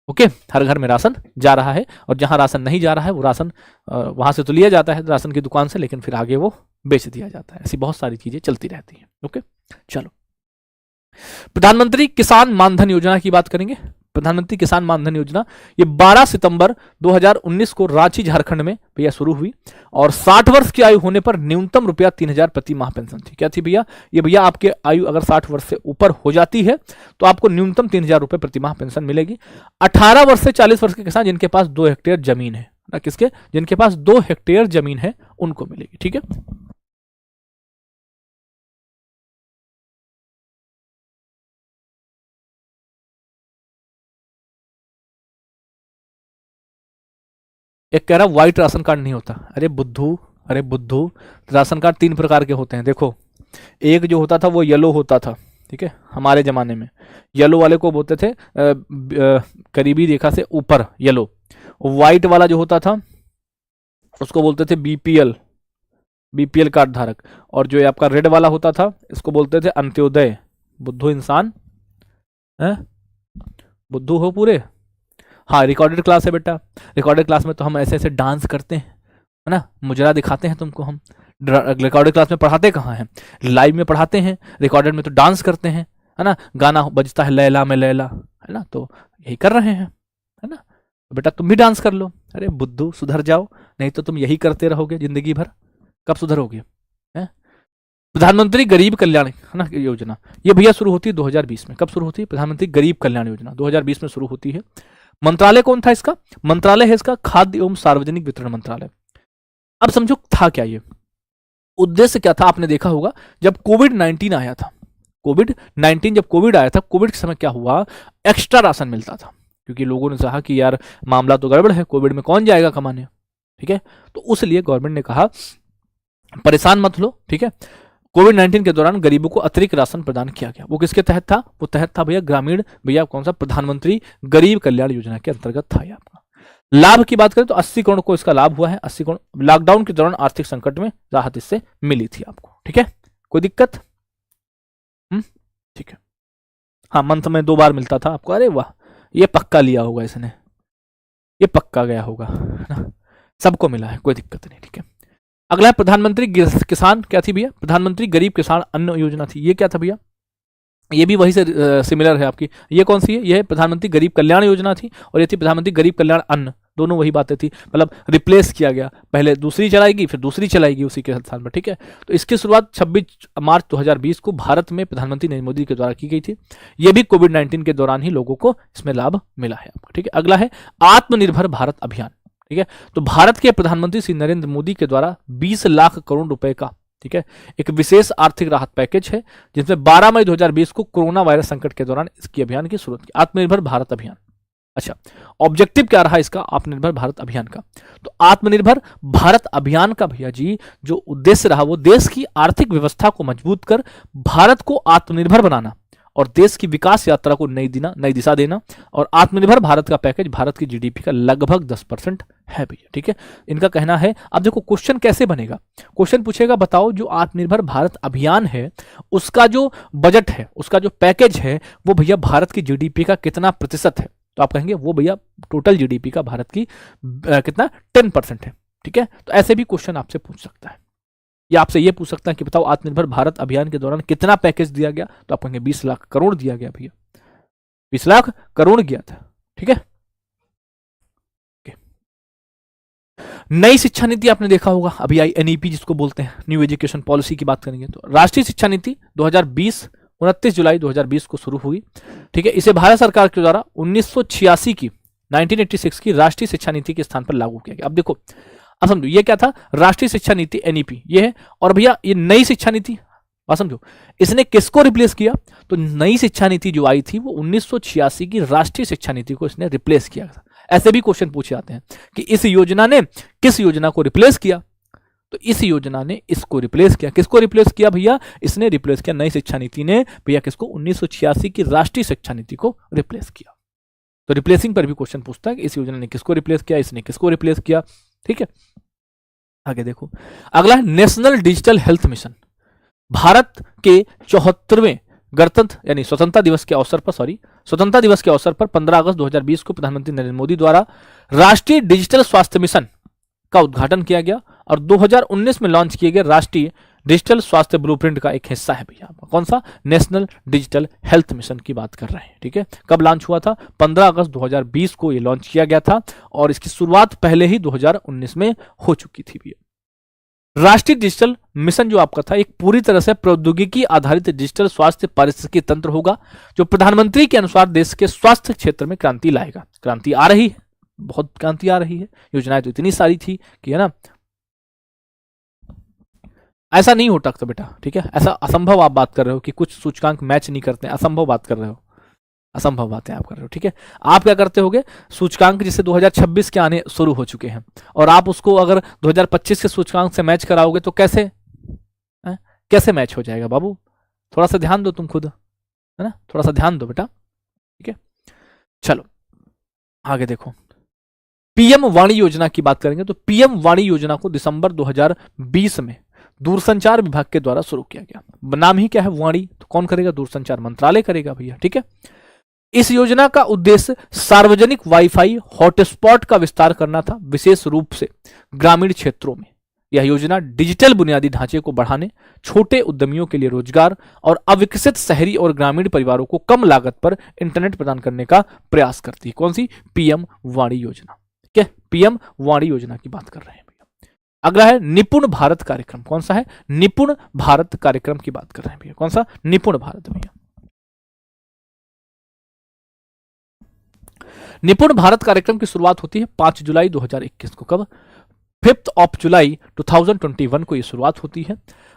[SPEAKER 1] ओके, हर घर में राशन जा रहा है और जहां राशन नहीं जा रहा है वो राशन वहां से तो लिया जाता है राशन की दुकान से, लेकिन फिर आगे वो बेच दिया जाता है। ऐसी बहुत सारी चीजें चलती रहती हैं। ओके, चलो प्रधानमंत्री किसान मानधन योजना की बात करेंगे। प्रधानमंत्री किसान मानधन योजना ये 12 सितंबर 2019 को रांची झारखंड में भैया शुरू हुई और 60 वर्ष की आयु होने पर न्यूनतम रुपया 3,000 प्रति माह पेंशन थी। क्या थी भैया? ये भैया आपके आयु अगर 60 वर्ष से ऊपर हो जाती है तो आपको न्यूनतम 3,000 रुपए प्रति माह पेंशन मिलेगी। 18 वर्ष से 40 वर्ष के किसान जिनके पास 2 हेक्टेयर जमीन है ना, किसके? जिनके पास 2 हेक्टेयर जमीन है उनको मिलेगी। ठीक है, एक कह रहा व्हाइट राशन कार्ड नहीं होता। अरे बुद्धू, राशन कार्ड 3 प्रकार के होते हैं। देखो, एक जो होता था वो येलो होता था। ठीक है, हमारे जमाने में येलो वाले को बोलते थे करीबी रेखा से ऊपर येलो। व्हाइट वाला जो होता था उसको बोलते थे बीपीएल कार्ड धारक। और जो आपका रेड वाला होता था इसको बोलते थे अंत्योदय। बुद्धू इंसान है, बुद्धू हो पूरे। हाँ, रिकॉर्डेड क्लास है बेटा। रिकॉर्डेड क्लास में तो हम ऐसे ऐसे डांस करते हैं, है ना, मुजरा दिखाते हैं तुमको। हम रिकॉर्डेड क्लास में पढ़ाते कहाँ हैं? लाइव में पढ़ाते हैं, रिकॉर्डेड में तो डांस करते हैं, है ना, गाना बजता है लैला में लैला, है ना, तो यही कर रहे हैं, है ना। तो बेटा तुम भी डांस कर लो। अरे बुद्धू, सुधर जाओ, नहीं तो तुम यही करते रहोगे जिंदगी भर। कब सुधरोगे? प्रधानमंत्री गरीब कल्याण है ना योजना, ये भैया शुरू होती है 2020 में। कब शुरू होती है? प्रधानमंत्री गरीब कल्याण योजना 2020 में शुरू होती है। मंत्रालय कौन था इसका? मंत्रालय है इसका खाद्य एवं सार्वजनिक वितरण मंत्रालय। अब समझो था क्या ये, उद्देश्य क्या था? आपने देखा होगा जब कोविड-19 आया था, कोविड-19 जब कोविड आया था, कोविड के समय क्या हुआ, एक्स्ट्रा राशन मिलता था, क्योंकि लोगों ने कहा कि यार मामला तो गड़बड़ है, कोविड में कौन जाएगा कमाने, ठीक है। तो उसलिए गवर्नमेंट ने कहा परेशान मत लो, ठीक है। कोविड-19 के दौरान गरीबों को अतिरिक्त राशन प्रदान किया गया। वो किसके तहत था? वो तहत था भैया ग्रामीण, भैया कौन सा? प्रधानमंत्री गरीब कल्याण योजना के अंतर्गत था ये आपका। लाभ की बात करें तो 80 करोड़ को इसका लाभ हुआ है, 80 करोड़। लॉकडाउन के दौरान आर्थिक संकट में राहत इससे मिली थी आपको, ठीक है। कोई दिक्कत? ठीक है। हाँ, मंथ में 2 बार मिलता था आपको। अरे वाह, ये पक्का लिया होगा इसने, ये पक्का गया होगा, है ना, सबको मिला है, कोई दिक्कत नहीं, ठीक है। अगला है प्रधानमंत्री किसान, क्या थी भैया? प्रधानमंत्री गरीब किसान अन्न योजना थी। ये क्या था भैया? ये भी वही से सिमिलर है आपकी। ये कौन सी है? ये प्रधानमंत्री गरीब कल्याण योजना थी, और ये थी प्रधानमंत्री गरीब कल्याण अन्न। दोनों वही बातें थी, मतलब रिप्लेस किया गया, पहले दूसरी चलाएगी फिर दूसरी चलाएगी उसी के स्थान पर, ठीक है। तो इसकी शुरुआत 26 मार्च 2020 को भारत में प्रधानमंत्री नरेंद्र मोदी के द्वारा की गई थी। ये भी कोविड-19 के दौरान ही लोगों को इसमें लाभ मिला है आपको, ठीक है। अगला है आत्मनिर्भर भारत अभियान, ठीक है। तो भारत के प्रधानमंत्री श्री नरेंद्र मोदी के द्वारा 20 लाख करोड़ रुपए का, ठीक है, एक विशेष आर्थिक राहत पैकेज है, जिसमें 12 मई 2020 को कोरोना वायरस संकट के दौरान इसकी अभियान की शुरुआत की। आत्मनिर्भर भारत अभियान, अच्छा, ऑब्जेक्टिव क्या रहा इसका आत्मनिर्भर भारत अभियान का? तो आत्मनिर्भर भारत अभियान का भैया जी जो उद्देश्य रहा वो देश की आर्थिक व्यवस्था को मजबूत कर भारत को आत्मनिर्भर बनाना और देश की विकास यात्रा को नई दिशा देना। और आत्मनिर्भर भारत का पैकेज भारत की जीडीपी का लगभग 10% है भैया, ठीक है। इनका कहना है, अब देखो क्वेश्चन कैसे बनेगा, क्वेश्चन पूछेगा बताओ जो आत्मनिर्भर भारत अभियान है उसका जो बजट है, उसका जो पैकेज है वो भैया भारत की जीडीपी का कितना प्रतिशत है? तो आप कहेंगे वो भैया टोटल जीडीपी का भारत की कितना 10% है, ठीक है। तो ऐसे भी क्वेश्चन आपसे पूछ सकता है, या आपसे ये पूछ सकता है कि बताओ आत्मनिर्भर भारत अभियान के दौरान कितना पैकेज दिया गया? तो आप कहेंगे 20 लाख करोड़ दिया गया भैया, 20 लाख करोड़ गया था, ठीक है। नई शिक्षा नीति आपने देखा होगा, अभी आई एनईपी जिसको बोलते हैं, न्यू एजुकेशन पॉलिसी की बात करेंगे तो राष्ट्रीय शिक्षा नीति 2020 29 जुलाई 2020 को शुरू हुई, ठीक है। इसे भारत सरकार के द्वारा 1986 की 1986 की राष्ट्रीय शिक्षा नीति के स्थान पर लागू किया गया। अब देखो, अब समझो ये क्या था, राष्ट्रीय शिक्षा नीति एनईपी ये है, और भैया ये नई शिक्षा नीति, बात समझो, इसने किसको रिप्लेस किया? तो नई शिक्षा नीति जो आई थी वो 1986 की राष्ट्रीय शिक्षा नीति को इसने रिप्लेस किया था। ऐसे भी क्वेश्चन पूछे जाते हैं कि इस योजना ने किस योजना को रिप्लेस किया? तो इस योजना ने इसको रिप्लेस किया। किसको रिप्लेस किया भैया? इसने रिप्लेस किया, नई शिक्षा नीति ने भैया किसको? 1986 की राष्ट्रीय शिक्षा नीति को रिप्लेस किया। तो रिप्लेसिंग पर भी क्वेश्चन पूछता है कि इस योजना ने किसको रिप्लेस किया, इसने किसको रिप्लेस किया, ठीक है। आगे देखो, अगला है national digital health mission. Bharat के 74वें गणतंत्र यानी स्वतंत्रता दिवस के अवसर पर, स्वतंत्रता दिवस के अवसर पर 15 अगस्त 2020 को प्रधानमंत्री नरेंद्र मोदी द्वारा राष्ट्रीय डिजिटल स्वास्थ्य मिशन का उद्घाटन किया गया और 2019 में लॉन्च किए गए राष्ट्रीय डिजिटल स्वास्थ्य ब्लूप्रिंट का एक हिस्सा है भैया। कौन सा? नेशनल डिजिटल हेल्थ मिशन की बात कर रहे हैं, ठीक है। कब लॉन्च हुआ था? 15 अगस्त 2020 को ये लॉन्च किया गया था और इसकी शुरुआत पहले ही 2019 में हो चुकी थी भैया। राष्ट्रीय डिजिटल मिशन जो आपका था एक पूरी तरह से प्रौद्योगिकी आधारित डिजिटल स्वास्थ्य पारिस्थितिकी तंत्र होगा जो प्रधानमंत्री के अनुसार देश के स्वास्थ्य क्षेत्र में क्रांति लाएगा। क्रांति आ रही है, बहुत क्रांति आ रही है, योजनाएं तो इतनी सारी थी कि, है ना, ऐसा नहीं होता था बेटा, ठीक है। ऐसा असंभव आप बात कर रहे हो कि कुछ सूचकांक मैच नहीं करते हैं, असंभव बात कर रहे हो, असंभव बातें आप कर रहे हो, ठीक है। आप क्या करते होगे, सूचकांक जैसे 2026 के आने शुरू हो चुके हैं और आप उसको अगर 2025 के सूचकांक से मैच कराओगे तो कैसे मैच हो जाएगा बाबू? थोड़ा सा ध्यान दो तुम खुद, है ना, थोड़ा सा ध्यान दो बेटा, ठीक है। चलो आगे देखो, पीएम वाणी योजना की बात करेंगे तो पीएम वाणी योजना को दिसंबर 2020 में दूरसंचार विभाग के द्वारा शुरू किया गया। नाम ही क्या है, वाणी, तो कौन करेगा? दूरसंचार मंत्रालय करेगा भैया, ठीक है। इस योजना का उद्देश्य सार्वजनिक वाईफाई हॉटस्पॉट का विस्तार करना था, विशेष रूप से ग्रामीण क्षेत्रों में। यह योजना डिजिटल बुनियादी ढांचे को बढ़ाने, छोटे उद्यमियों के लिए रोजगार और अविकसित शहरी और ग्रामीण परिवारों को कम लागत पर इंटरनेट प्रदान करने का प्रयास करती है। कौन सी? पीएम वाणी योजना, ठीक है। पीएम वाणी योजना की बात कर रहे हैं भैया। अगला है निपुण भारत कार्यक्रम। कौन सा है? निपुण भारत कार्यक्रम की बात कर रहे हैं भैया। कौन सा? निपुण भारत भैया। निपुण भारत कार्यक्रम की शुरुआत होती है 5 जुलाई 2021 को। कब? 5 जुलाई 2021 को ये शुरुआत होती है।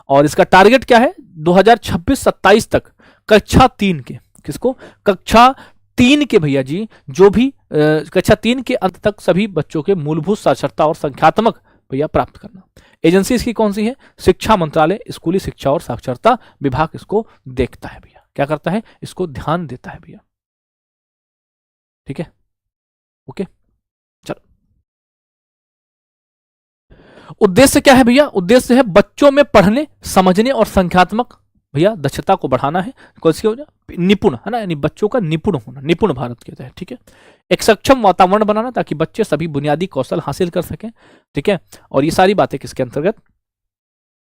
[SPEAKER 1] और इसका टारगेट क्या है? 2026-27 तक कक्षा 3 के, किसको? कक्षा 3 के भैया जी, जो भी कक्षा 3 के अंत तक सभी बच्चों के मूलभूत साक्षरता और संख्यात्मक भैया प्राप्त करना। एजेंसी इसकी कौन सी है? शिक्षा मंत्रालय, स्कूली शिक्षा और साक्षरता विभाग इसको देखता है भैया। क्या करता है? इसको ध्यान देता है भैया। ठीक है, ओके, चलो। उद्देश्य क्या है भैया? उद्देश्य है बच्चों में पढ़ने, समझने और संख्यात्मक भैया दक्षता को बढ़ाना है। कौन सी हो जाए? निपुण, है ना, यानी बच्चों का निपुण होना, निपुण भारत के तहत। ठीक है, एक सक्षम वातावरण बनाना ताकि बच्चे सभी बुनियादी कौशल हासिल कर सकें। ठीक है, और ये सारी बातें किसके अंतर्गत?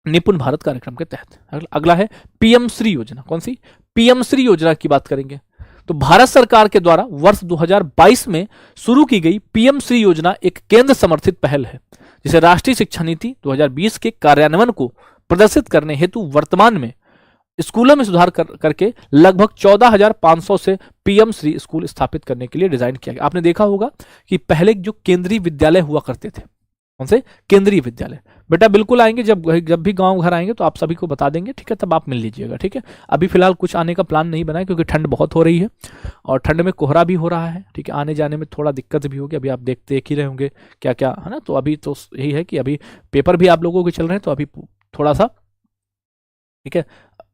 [SPEAKER 1] निपुण भारत कार्यक्रम के तहत। अगला है पीएम श्री योजना। कौन सी? पीएम श्री योजना की बात करेंगे तो भारत सरकार के द्वारा वर्ष 2022 में शुरू की गई पीएम श्री योजना एक केंद्र समर्थित पहल है, जिसे राष्ट्रीय शिक्षा नीति 2020 के कार्यान्वयन को प्रदर्शित करने हेतु वर्तमान में स्कूलों में सुधार करके लगभग 14,500 से पीएम श्री स्कूल स्थापित करने के लिए डिजाइन किया गया। आपने देखा होगा कि पहले जो केंद्रीय विद्यालय हुआ करते थे, कौन से? केंद्रीय विद्यालय। बेटा बिल्कुल आएंगे, जब भी गांव घर आएंगे तो आप सभी को बता देंगे। ठीक है, तब आप मिल लीजिएगा। ठीक है, अभी फिलहाल कुछ आने का प्लान नहीं बना है क्योंकि ठंड बहुत हो रही है और ठंड में कोहरा भी हो रहा है। ठीक है, आने जाने में थोड़ा दिक्कत भी होगी। अभी आप देख ही रहे होंगे क्या क्या, है ना। तो अभी तो यही है कि अभी पेपर भी आप लोगों के चल रहे हैं, तो अभी थोड़ा सा, ठीक है,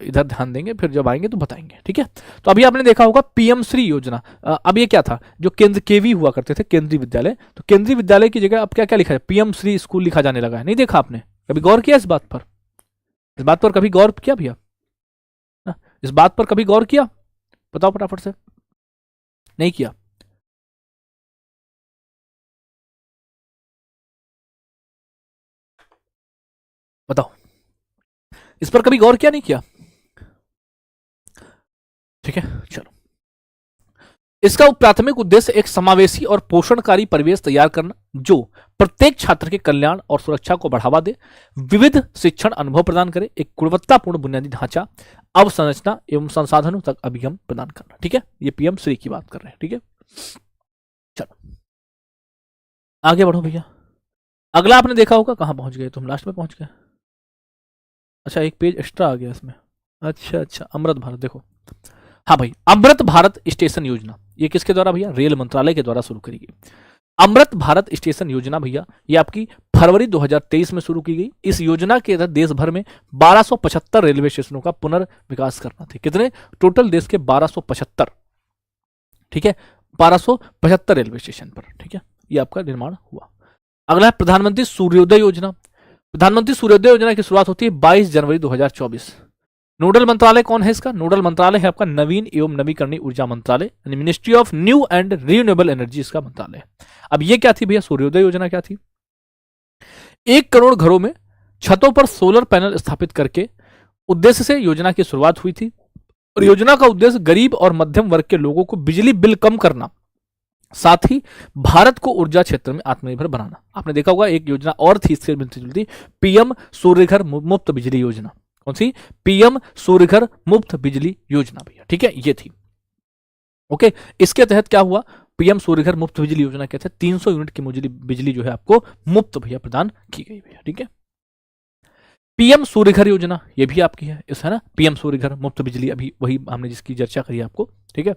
[SPEAKER 1] इधर ध्यान देंगे, फिर जब आएंगे तो बताएंगे। ठीक है, तो अभी आपने देखा होगा पीएम श्री योजना। अब ये क्या था? जो केंद्र केवी हुआ करते थे, केंद्रीय विद्यालय, तो केंद्रीय विद्यालय की जगह अब क्या क्या लिखा है? पीएम श्री स्कूल लिखा जाने लगा है। नहीं देखा आपने? कभी गौर किया इस बात पर? इस बात पर कभी गौर किया भैया? इस बात पर कभी गौर किया? बताओ फटाफट से। नहीं किया? बताओ, इस पर कभी गौर किया? नहीं किया? ठीक है, चलो। इसका प्राथमिक उद्देश्य एक समावेशी और पोषणकारी परिवेश तैयार करना जो प्रत्येक छात्र के कल्याण और सुरक्षा को बढ़ावा दे, विविध शिक्षण अनुभव प्रदान करे, एक गुणवत्तापूर्ण बुनियादी ढांचा, अवसंरचना एवं संसाधनों तक अभिगम प्रदान करना। ठीक है, ये पीएम श्री की बात कर रहे हैं। ठीक है, चलो आगे बढ़ो भैया। अगला आपने देखा होगा, कहां पहुंच गए तुम? लास्ट में पहुंच गए। अच्छा, एक पेज एक्स्ट्रा आ गया इसमें। अच्छा, अमृत भारत। देखो, हाँ भाई, अमृत भारत स्टेशन योजना, ये किसके द्वारा भैया? रेल मंत्रालय के द्वारा शुरू करी गई अमृत भारत स्टेशन योजना भैया। ये आपकी फरवरी 2023 में शुरू की गई। इस योजना के तहत देश भर में 1275 रेलवे स्टेशनों का पुनर्विकास करना थे। कितने? टोटल देश के 1275। ठीक है, 1275 रेलवे स्टेशन पर। ठीक है, ये आपका निर्माण हुआ। अगला है प्रधानमंत्री सूर्योदय योजना। प्रधानमंत्री सूर्योदय योजना की शुरुआत होती है 22 जनवरी 2024। नोडल मंत्रालय कौन है इसका? नोडल मंत्रालय है आपका नवीन एवं नवीकरणीय ऊर्जा मंत्रालय, यानी ministry of new and renewable energy इसका मंत्रालय है। अब ये क्या थी भैया? सूर्योदय योजना क्या थी? 1 करोड़ घरों में छतों पर सोलर पैनल स्थापित करके उद्देश्य से योजना की शुरुआत हुई थी। और योजना का उद्देश्य गरीब और मध्यम वर्ग के लोगों को बिजली बिल कम करना, साथ ही भारत को ऊर्जा क्षेत्र में आत्मनिर्भर बनाना। आपने देखा होगा एक योजना और थी इससे मिलती जुलती, पीएम सूर्यघर मुफ्त बिजली योजना। कौन सी? पीएम सूर्यघर मुफ्त बिजली योजना भैया। ठीक है, ये थी। ओके, इसके तहत क्या हुआ? पीएम सूर्यघर मुफ्त बिजली योजना के तहत 300 यूनिट की बिजली जो है आपको मुफ्त भैया प्रदान की गई भैया। ठीक है, पीएम सूर्यघर योजना ये भी आपकी है, इस है ना, पीएम सूर्यघर मुफ्त बिजली, अभी वही हमने जिसकी चर्चा करी आपको। ठीक है,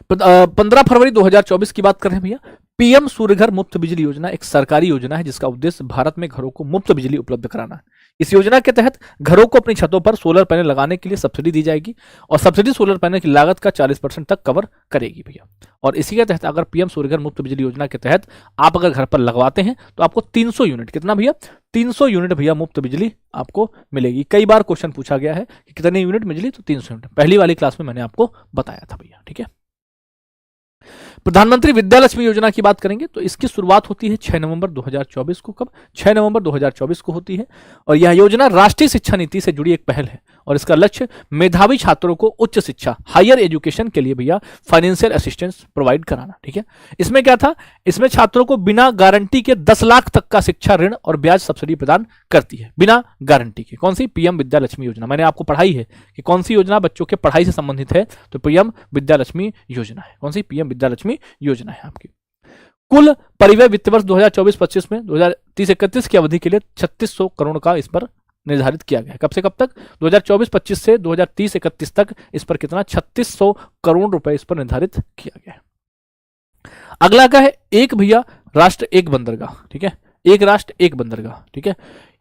[SPEAKER 1] 15 फरवरी 2024 की बात कर रहे हैं भैया। पीएम सूर्यघर मुफ्त बिजली योजना एक सरकारी योजना है जिसका उद्देश्य भारत में घरों को मुफ्त बिजली उपलब्ध कराना है। इस योजना के तहत घरों को अपनी छतों पर सोलर पैनल लगाने के लिए सब्सिडी दी जाएगी और सब्सिडी सोलर पैनल की लागत का 40% तक कवर करेगी भैया। और इसी के तहत अगर पीएम सूर्यघर मुफ्त बिजली योजना के तहत आप अगर घर पर लगवाते हैं तो आपको 300 यूनिट, कितना भैया? 300 यूनिट भैया मुफ्त बिजली आपको मिलेगी। कई बार क्वेश्चन पूछा गया है कि कितने यूनिट बिजली, तो 300 यूनिट। पहली वाली क्लास में मैंने आपको बताया था भैया। ठीक है, प्रधानमंत्री विद्या लक्ष्मी योजना की बात करेंगे तो इसकी शुरुआत होती है 6 नवंबर 2024 को। कब? 6 नवंबर 2024 को होती है। और यह योजना राष्ट्रीय शिक्षा नीति से जुड़ी एक पहल है और इसका लक्ष्य मेधावी छात्रों को उच्च शिक्षा, हायर एजुकेशन के लिए भैया फाइनेंशियल असिस्टेंस प्रोवाइड कराना। ठीक है, इसमें क्या था? इसमें छात्रों को बिना गारंटी के 10 लाख तक का शिक्षा ऋण और ब्याज सब्सिडी प्रदान करती है, बिना गारंटी के। कौन सी? पीएम विद्या लक्ष्मी योजना। मैंने आपको पढ़ाई है कि कौन सी योजना बच्चों के पढ़ाई से संबंधित है, तो पीएम विद्या लक्ष्मी योजना है। कौन सी? पीएम विद्या लक्ष्मी योजना है आपकी। कुल परिव्यय वित्त वर्ष 2024-25 में 2030-31 की अवधि के लिए 3600 करोड़ का इस पर निर्धारित किया गया है। कब से कब तक? 2024-25 से 2030-31 तक इस पर कितना? 3600 करोड़ रुपए इस पर निर्धारित किया गया है। अगला क्या है? एक भैया राष्ट्र एक बंदरगाह। ठीक है, एक राष्ट्र एक बंदरगाह। ठीक है,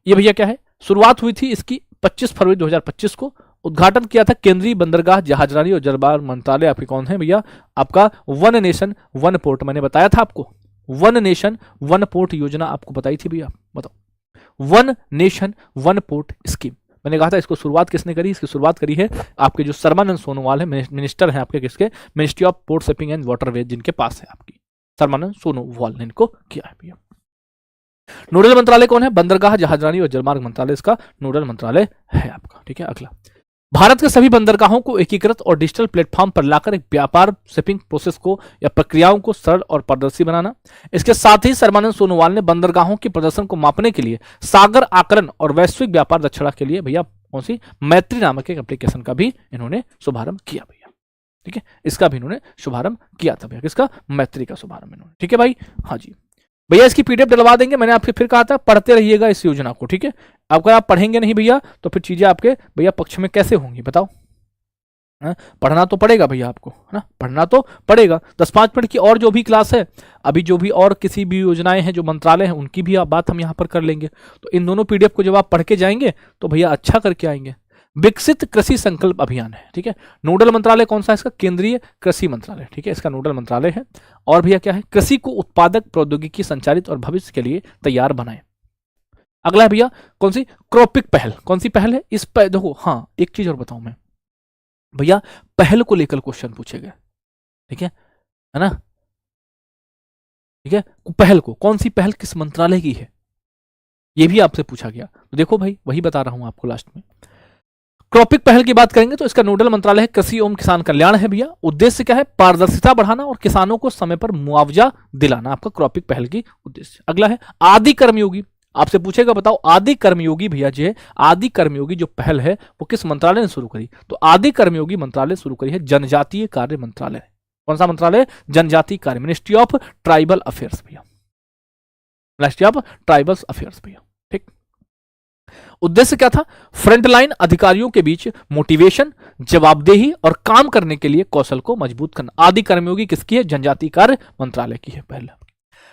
[SPEAKER 1] ये भैया क्या है? शुरुआत हुई थी इसकी 25 फरवरी 2025 को। उद्घाटन किया था केंद्रीय बंदरगाह, जहाजरानी और जलमार्ग मंत्रालय। आपके कौन है भैया? आपका वन नेशन वन पोर्ट। मैंने बताया था आपको, वन नेशन वन पोर्ट योजना आपको बताई थी भैया। बताओ, one nation one port scheme. मैंने कहा था इसको शुरुआत किसने करी? इसकी शुरुआत करी है आपके जो सर्बानंद सोनोवाल है, मिनिस्टर हैं आपके किसके? Ministry of port shipping and waterways, जिनके पास है आपकी सर्बानंद सोनोवाल ने इनको किया है भैया। नोडल मंत्रालय कौन है? बंदरगाह, जहाजरानी और जलमार्ग मंत्रालय इसका नोडल मंत्रालय है आपका। ठीक है, अगला, भारत के सभी बंदरगाहों को एकीकृत और डिजिटल प्लेटफॉर्म पर लाकर एक व्यापार शिपिंग प्रोसेस को या प्रक्रियाओं को सरल और पारदर्शी बनाना। इसके साथ ही सर्बानंद सोनोवाल ने बंदरगाहों के प्रदर्शन को मापने के लिए सागर आकलन और वैश्विक व्यापार दक्षता के लिए भैया कौन सी? मैत्री नामक एक एप्लीकेशन का भी इन्होंने शुभारंभ किया भैया। ठीक है, इसका भी इन्होंने शुभारंभ किया था भैया। किसका? मैत्री का शुभारंभ इन्होंने। ठीक है भाई, हाँ जी भैया, इसकी पीडीएफ डलवा देंगे। मैंने आपके फिर कहा था पढ़ते रहिएगा इस योजना को। ठीक है, अगर आप पढ़ेंगे नहीं भैया तो फिर चीजें आपके भैया पक्ष में कैसे होंगी बताओ? पढ़ना तो पड़ेगा भैया आपको, है ना, पढ़ना तो पड़ेगा। 10-5 मिनट की और जो भी क्लास है अभी, जो भी और किसी भी योजनाएं हैं, जो मंत्रालय हैं, उनकी भी आप बात हम यहाँ पर कर लेंगे। तो इन दोनों पीडीएफ को जब आप पढ़ के जाएंगे तो भैया अच्छा करके आएंगे। विकसित कृषि संकल्प अभियान है। ठीक है, नोडल मंत्रालय कौन सा है इसका? केंद्रीय कृषि मंत्रालय। ठीक है, इसका नोडल मंत्रालय है। और भैया क्या है? कृषि को उत्पादक प्रौद्योगिकी संचालित और भविष्य के लिए तैयार बनाए। अगला है भैया कौन सी? क्रॉपिक पहल। कौन सी पहल है? इस पर देखो, हाँ एक चीज और बताऊं मैं भैया, पहल को लेकर क्वेश्चन पूछे गए। ठीक है ना? ठीक है, पहल को, कौन सी पहल किस मंत्रालय की है, ये भी आपसे पूछा गया। तो देखो भाई, वही बता रहा हूं आपको लास्ट में। क्रॉपिक पहल की बात करेंगे तो इसका नोडल मंत्रालय है कृषि एवं किसान कल्याण है भैया। उद्देश्य क्या है? पारदर्शिता बढ़ाना और किसानों को समय पर मुआवजा दिलाना, आपका क्रॉपिक पहल की उद्देश्य। अगला है आदि कर्मयोगी। आपसे पूछेगा बताओ आदि कर्मयोगी भैया जी है, आदि कर्मयोगी जो पहल है वो किस मंत्रालय ने शुरू करी? तो आदि कर्मयोगी मंत्रालय शुरू करी है जनजातीय कार्य मंत्रालय। कौन सा मंत्रालय? जनजातीय कार्य, मिनिस्ट्री ऑफ ट्राइबल अफेयर्स भैया, मिनिस्ट्री ऑफ ट्राइबल अफेयर्स भैया। ठीक, उद्देश्य क्या था? फ्रंटलाइन अधिकारियों के बीच मोटिवेशन, जवाबदेही और काम करने के लिए कौशल को मजबूत करना। आदि कर्मयोगी किसकी है? जनजातीय कार्य मंत्रालय की है पहले।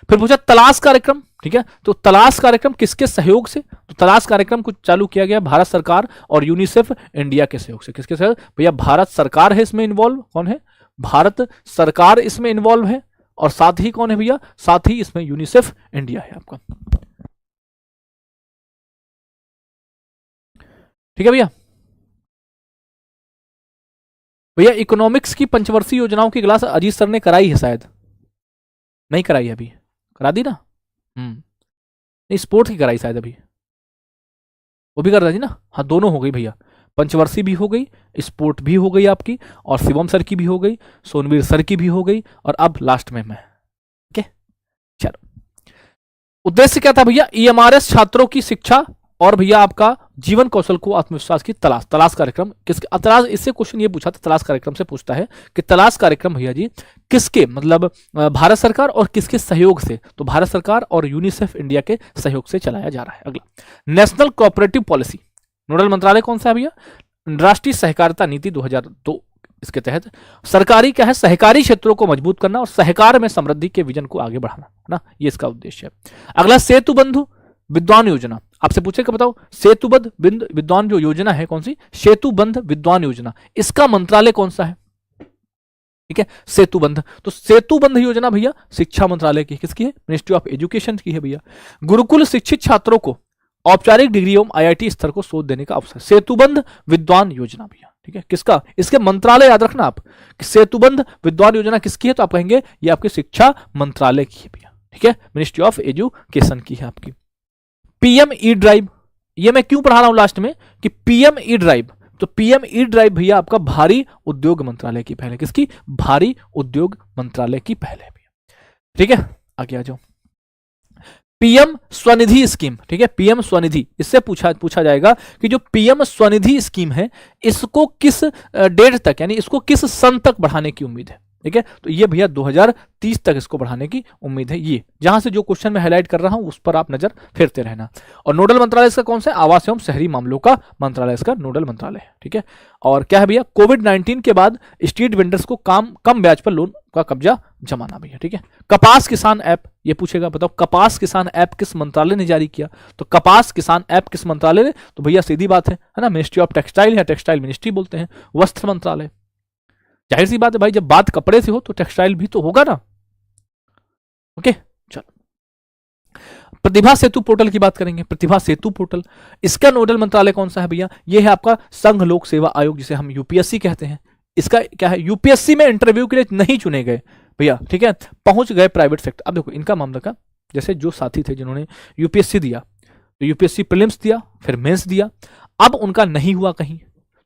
[SPEAKER 1] फिर पूछा तलाश कार्यक्रम। ठीक है, तो तलाश कार्यक्रम किसके सहयोग से? तो तलाश कार्यक्रम को चालू किया गया भारत सरकार और यूनिसेफ इंडिया के सहयोग से। किसके सहयोग भैया? भारत सरकार है इसमें इन्वॉल्व। कौन है? भारत सरकार इसमें इन्वॉल्व है। और साथ ही कौन है भैया? साथ ही इसमें यूनिसेफ इंडिया है आपका। ठीक है भैया। भैया इकोनॉमिक्स की पंचवर्षीय योजनाओं की क्लास अजीत सर ने कराई है, शायद नहीं कराई है अभी, करा दी ना? नहीं, स्पोर्ट्स की कराई शायद अभी, वो भी कर रही थी ना? हाँ, दोनों हो गई भैया, पंचवर्षीय भी हो गई, स्पोर्ट भी हो गई आपकी, और शिवम सर की भी हो गई, सोनवीर सर की भी हो गई, और अब लास्ट में मैं। ठीक है, चलो। उद्देश्य क्या था भैया? ईएमआरएस छात्रों की शिक्षा और भैया आपका जीवन कौशल को आत्मविश्वास की तलाश। तलाश कार्यक्रम किसके? तलाश, इससे क्वेश्चन ये पूछा था, तलाश कार्यक्रम से पूछता है कि तलाश कार्यक्रम भैया जी किसके, मतलब भारत सरकार और किसके सहयोग से? तो भारत सरकार और यूनिसेफ इंडिया के सहयोग से चलाया जा रहा है। अगला, नेशनल कोऑपरेटिव पॉलिसी। नोडल मंत्रालय कौन सा है भैया? राष्ट्रीय सहकारिता नीति 2002। इसके तहत सरकारी क्या है? सहकारी क्षेत्रों को मजबूत करना और सहकार में समृद्धि के विजन को आगे बढ़ाना, है ना, ये इसका उद्देश्य है। अगला, सेतु बंधु विद्वान योजना। आपसे पूछेगा बताओ सेतुबंध विद्वान जो योजना है, कौन सी? सेतुबंध विद्वान योजना, इसका मंत्रालय कौन सा है? ठीक है, सेतुबंध। तो सेतुबंध योजना भैया शिक्षा मंत्रालय की, किसकी है? मिनिस्ट्री ऑफ एजुकेशन की है भैया। गुरुकुल शिक्षित छात्रों को औपचारिक डिग्री एवं आईआईटी स्तर को शोध देने का अवसर। सेतुबंध विद्वान योजना भैया, ठीक है, किसका, इसके मंत्रालय याद रखना आप, सेतुबंध विद्वान योजना किसकी है, तो आप कहेंगे ये आपकी शिक्षा मंत्रालय की है भैया, ठीक है, मिनिस्ट्री ऑफ एजुकेशन की है आपकी। पीएम ई ड्राइव, ये मैं क्यों पढ़ा रहा हूं लास्ट में कि पीएम ई ड्राइव, तो पीएम ई ड्राइव भैया आपका भारी उद्योग मंत्रालय की पहल है। किसकी, भारी उद्योग मंत्रालय की पहल है भैया, ठीक है, आगे आ जाओ। पीएम स्वनिधि स्कीम, ठीक है, पीएम स्वनिधि, इससे पूछा जाएगा कि जो पीएम स्वनिधि स्कीम है इसको किस डेट तक, यानी इसको किस सन तक बढ़ाने की उम्मीद है, ठीक है, तो ये भैया 2030 तक इसको बढ़ाने की उम्मीद है। ये जहां से जो क्वेश्चन मैं हाईलाइट कर रहा हूं उस पर आप नजर फेरते रहना। और नोडल मंत्रालय इसका कौन सा है, आवास एवं शहरी मामलों का मंत्रालय इसका नोडल मंत्रालय है, ठीक है। और क्या है भैया, कोविड-19 के बाद स्ट्रीट वेंडर्स को कम ब्याज पर लोन का कब्जा जमाना भैया, ठीक है। कपास किसान ऐप, ये पूछेगा, बताओ कपास किसान ऐप किस मंत्रालय ने जारी किया, तो कपास किसान ऐप किस मंत्रालय ने, तो भैया सीधी बात है ना, मिनिस्ट्री ऑफ टेक्सटाइल या टेक्सटाइल मिनिस्ट्री बोलते हैं, वस्त्र मंत्रालय। जाहिर सी बात है भाई, जब बात कपड़े से हो तो टेक्सटाइल भी तो होगा ना। ओके, चलो प्रतिभा सेतु पोर्टल की बात करेंगे। प्रतिभा सेतु पोर्टल, इसका नोडल मंत्रालय कौन सा है भैया, ये है आपका संघ लोक सेवा आयोग, जिसे हम यूपीएससी कहते हैं। इसका क्या है, यूपीएससी में इंटरव्यू के लिए नहीं चुने गए भैया, ठीक है, पहुंच गए प्राइवेट सेक्टर। अब देखो इनका मामला का, जैसे जो साथी थे जिन्होंने यूपीएससी दिया, तो यूपीएससी प्रीलिम्स दिया, फिर मेंस दिया, अब उनका नहीं हुआ कहीं,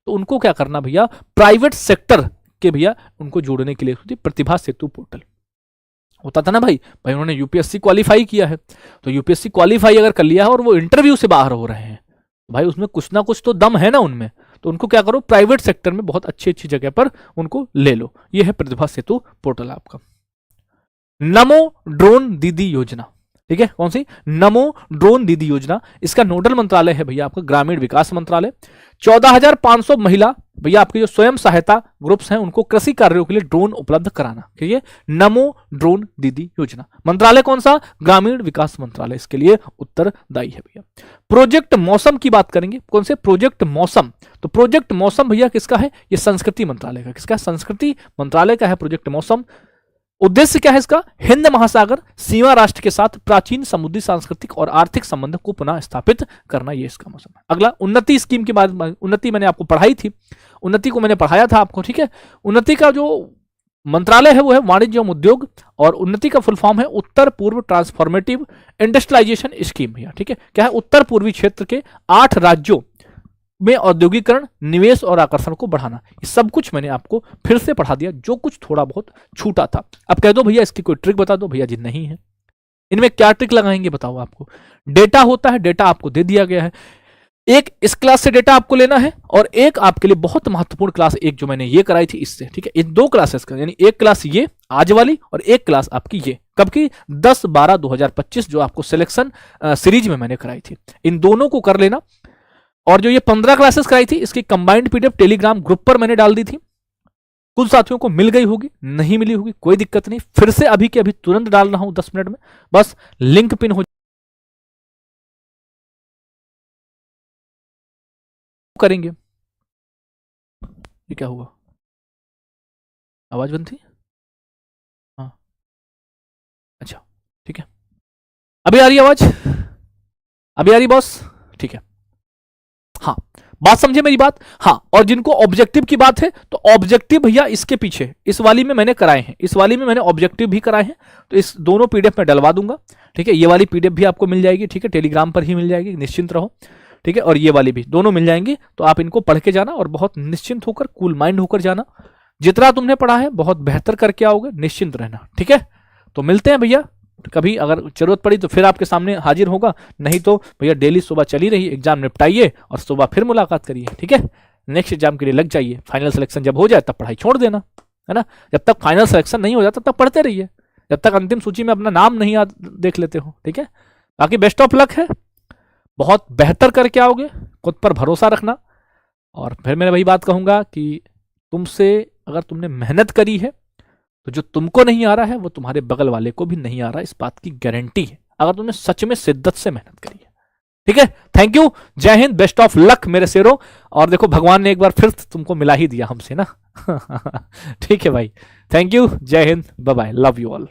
[SPEAKER 1] तो उनको क्या करना भैया, प्राइवेट सेक्टर के भैया उनको जोड़ने के लिए होती प्रतिभा सेतु पोर्टल। होता था ना भाई उन्होंने यूपीएससी क्वालिफाई किया है, तो यूपीएससी क्वालिफाई अगर कर लिया है और वो इंटरव्यू से बाहर हो रहे हैं, भाई उसमें कुछ ना कुछ तो दम है ना उनमें, तो उनको क्या करो, प्राइवेट सेक्टर में बहुत अच्छी अच्छी जगह पर उनको ले लो। ये है प्रतिभा सेतु पोर्टल आपका। नमो ड्रोन दीदी योजना, ठीक है, कौन सी, नमो ड्रोन दीदी योजना, इसका नोडल मंत्रालय है भैया आपका ग्रामीण विकास मंत्रालय। 14,500 महिला भैया आपके जो स्वयं सहायता ग्रुप्स हैं उनको कृषि कार्यों के लिए ड्रोन उपलब्ध कराना, ठीक है, नमो ड्रोन दीदी योजना, मंत्रालय कौन सा, ग्रामीण विकास मंत्रालय इसके लिए उत्तरदायी है भैया। प्रोजेक्ट मौसम की बात करेंगे, कौन से, प्रोजेक्ट मौसम, तो प्रोजेक्ट मौसम भैया किसका है, ये संस्कृति मंत्रालय का, किसका, संस्कृति मंत्रालय का है प्रोजेक्ट मौसम। उद्देश्य क्या है इसका, हिंद महासागर सीमा राष्ट्र के साथ प्राचीन समुद्री सांस्कृतिक और आर्थिक संबंध को पुनः स्थापित करना, ये इसका मौसम है। अगला उन्नति स्कीम की बात, उन्नति मैंने आपको पढ़ाई थी, उन्नति को मैंने पढ़ाया था आपको, ठीक है। उन्नति का जो मंत्रालय है वो है वाणिज्य एवं उद्योग, और उन्नति का फुल फॉर्म है उत्तर पूर्व ट्रांसफॉर्मेटिव इंडस्ट्रियलाइजेशन स्कीम भैया, ठीक है। क्या है, उत्तर पूर्वी क्षेत्र के 8 राज्यों में औद्योगिकरण, निवेश और आकर्षण को बढ़ाना। ये सब कुछ मैंने आपको फिर से पढ़ा दिया, जो कुछ थोड़ा बहुत छूटा था। अब कह दो भैया इसकी कोई ट्रिक बता दो, भैया जी नहीं है। इनमें क्या ट्रिक लगाएंगे बताओ आपको, डेटा होता है, डेटा आपको दे दिया गया है, एक इस क्लास से डेटा आपको लेना है और एक आपके लिए बहुत महत्वपूर्ण क्लास, एक जो मैंने ये कराई थी इससे, ठीक है। इन 2 क्लासेस का, यानी एक क्लास ये आज वाली और एक क्लास आपकी ये कब की, 10/12/2025 जो आपको सिलेक्शन सीरीज में मैंने कराई थी, इन दोनों को कर लेना। और जो ये 15 क्लासेस कराई थी इसकी कंबाइंड पीडीएफ टेलीग्राम ग्रुप पर मैंने डाल दी थी, कुछ साथियों को मिल गई होगी, नहीं मिली होगी कोई दिक्कत नहीं, फिर से अभी के अभी तुरंत डाल रहा हूं 10 मिनट में, बस लिंक पिन हो करेंगे। ये क्या हुआ, आवाज बंद थी, हाँ अच्छा ठीक है, अभी आ रही आवाज, अभी आ रही बॉस, ठीक है, हाँ बात समझे मेरी बात। हाँ, और जिनको ऑब्जेक्टिव की बात है तो ऑब्जेक्टिव भैया इसके पीछे इस वाली में मैंने कराए हैं, इस वाली में मैंने ऑब्जेक्टिव भी कराए हैं, तो इस दोनों पीडीएफ में डलवा दूंगा, ठीक है। ये वाली पीडीएफ भी आपको मिल जाएगी, ठीक है, टेलीग्राम पर ही मिल जाएगी, निश्चिंत रहो, ठीक है। और ये वाली भी दोनों मिल जाएंगी, तो आप इनको पढ़ के जाना और बहुत निश्चिंत होकर, कूल माइंड होकर जाना। जितना तुमने पढ़ा है बहुत बेहतर करके आओगे, निश्चिंत रहना, ठीक है। तो मिलते हैं भैया, कभी अगर जरूरत पड़ी तो फिर आपके सामने हाजिर होगा, नहीं तो भैया डेली सुबह चली रही, एग्जाम निपटाइए और सुबह फिर मुलाकात करिए, ठीक है। नेक्स्ट एग्जाम के लिए लग जाइए, फाइनल सिलेक्शन जब हो जाए तब पढ़ाई छोड़ देना, है ना। जब तक फाइनल सिलेक्शन नहीं हो जाता तब पढ़ते रहिए, जब तक अंतिम सूची में अपना नाम नहीं याद देख लेते हो, ठीक है। बाकी बेस्ट ऑफ लक है, बहुत बेहतर करके आओगे, खुद पर भरोसा रखना। और फिर मैं वही बात कहूंगा कि तुमसे अगर तुमने मेहनत करी है तो जो तुमको नहीं आ रहा है वो तुम्हारे बगल वाले को भी नहीं आ रहा है, इस बात की गारंटी है, अगर तुमने सच में शिद्दत से मेहनत करी है, ठीक है। थैंक यू, जय हिंद, बेस्ट ऑफ लक मेरे शेरों। और देखो भगवान ने एक बार फिर तुमको मिला ही दिया हमसे ना ठीक है भाई, थैंक यू, जय Hind, bye bye, love you all.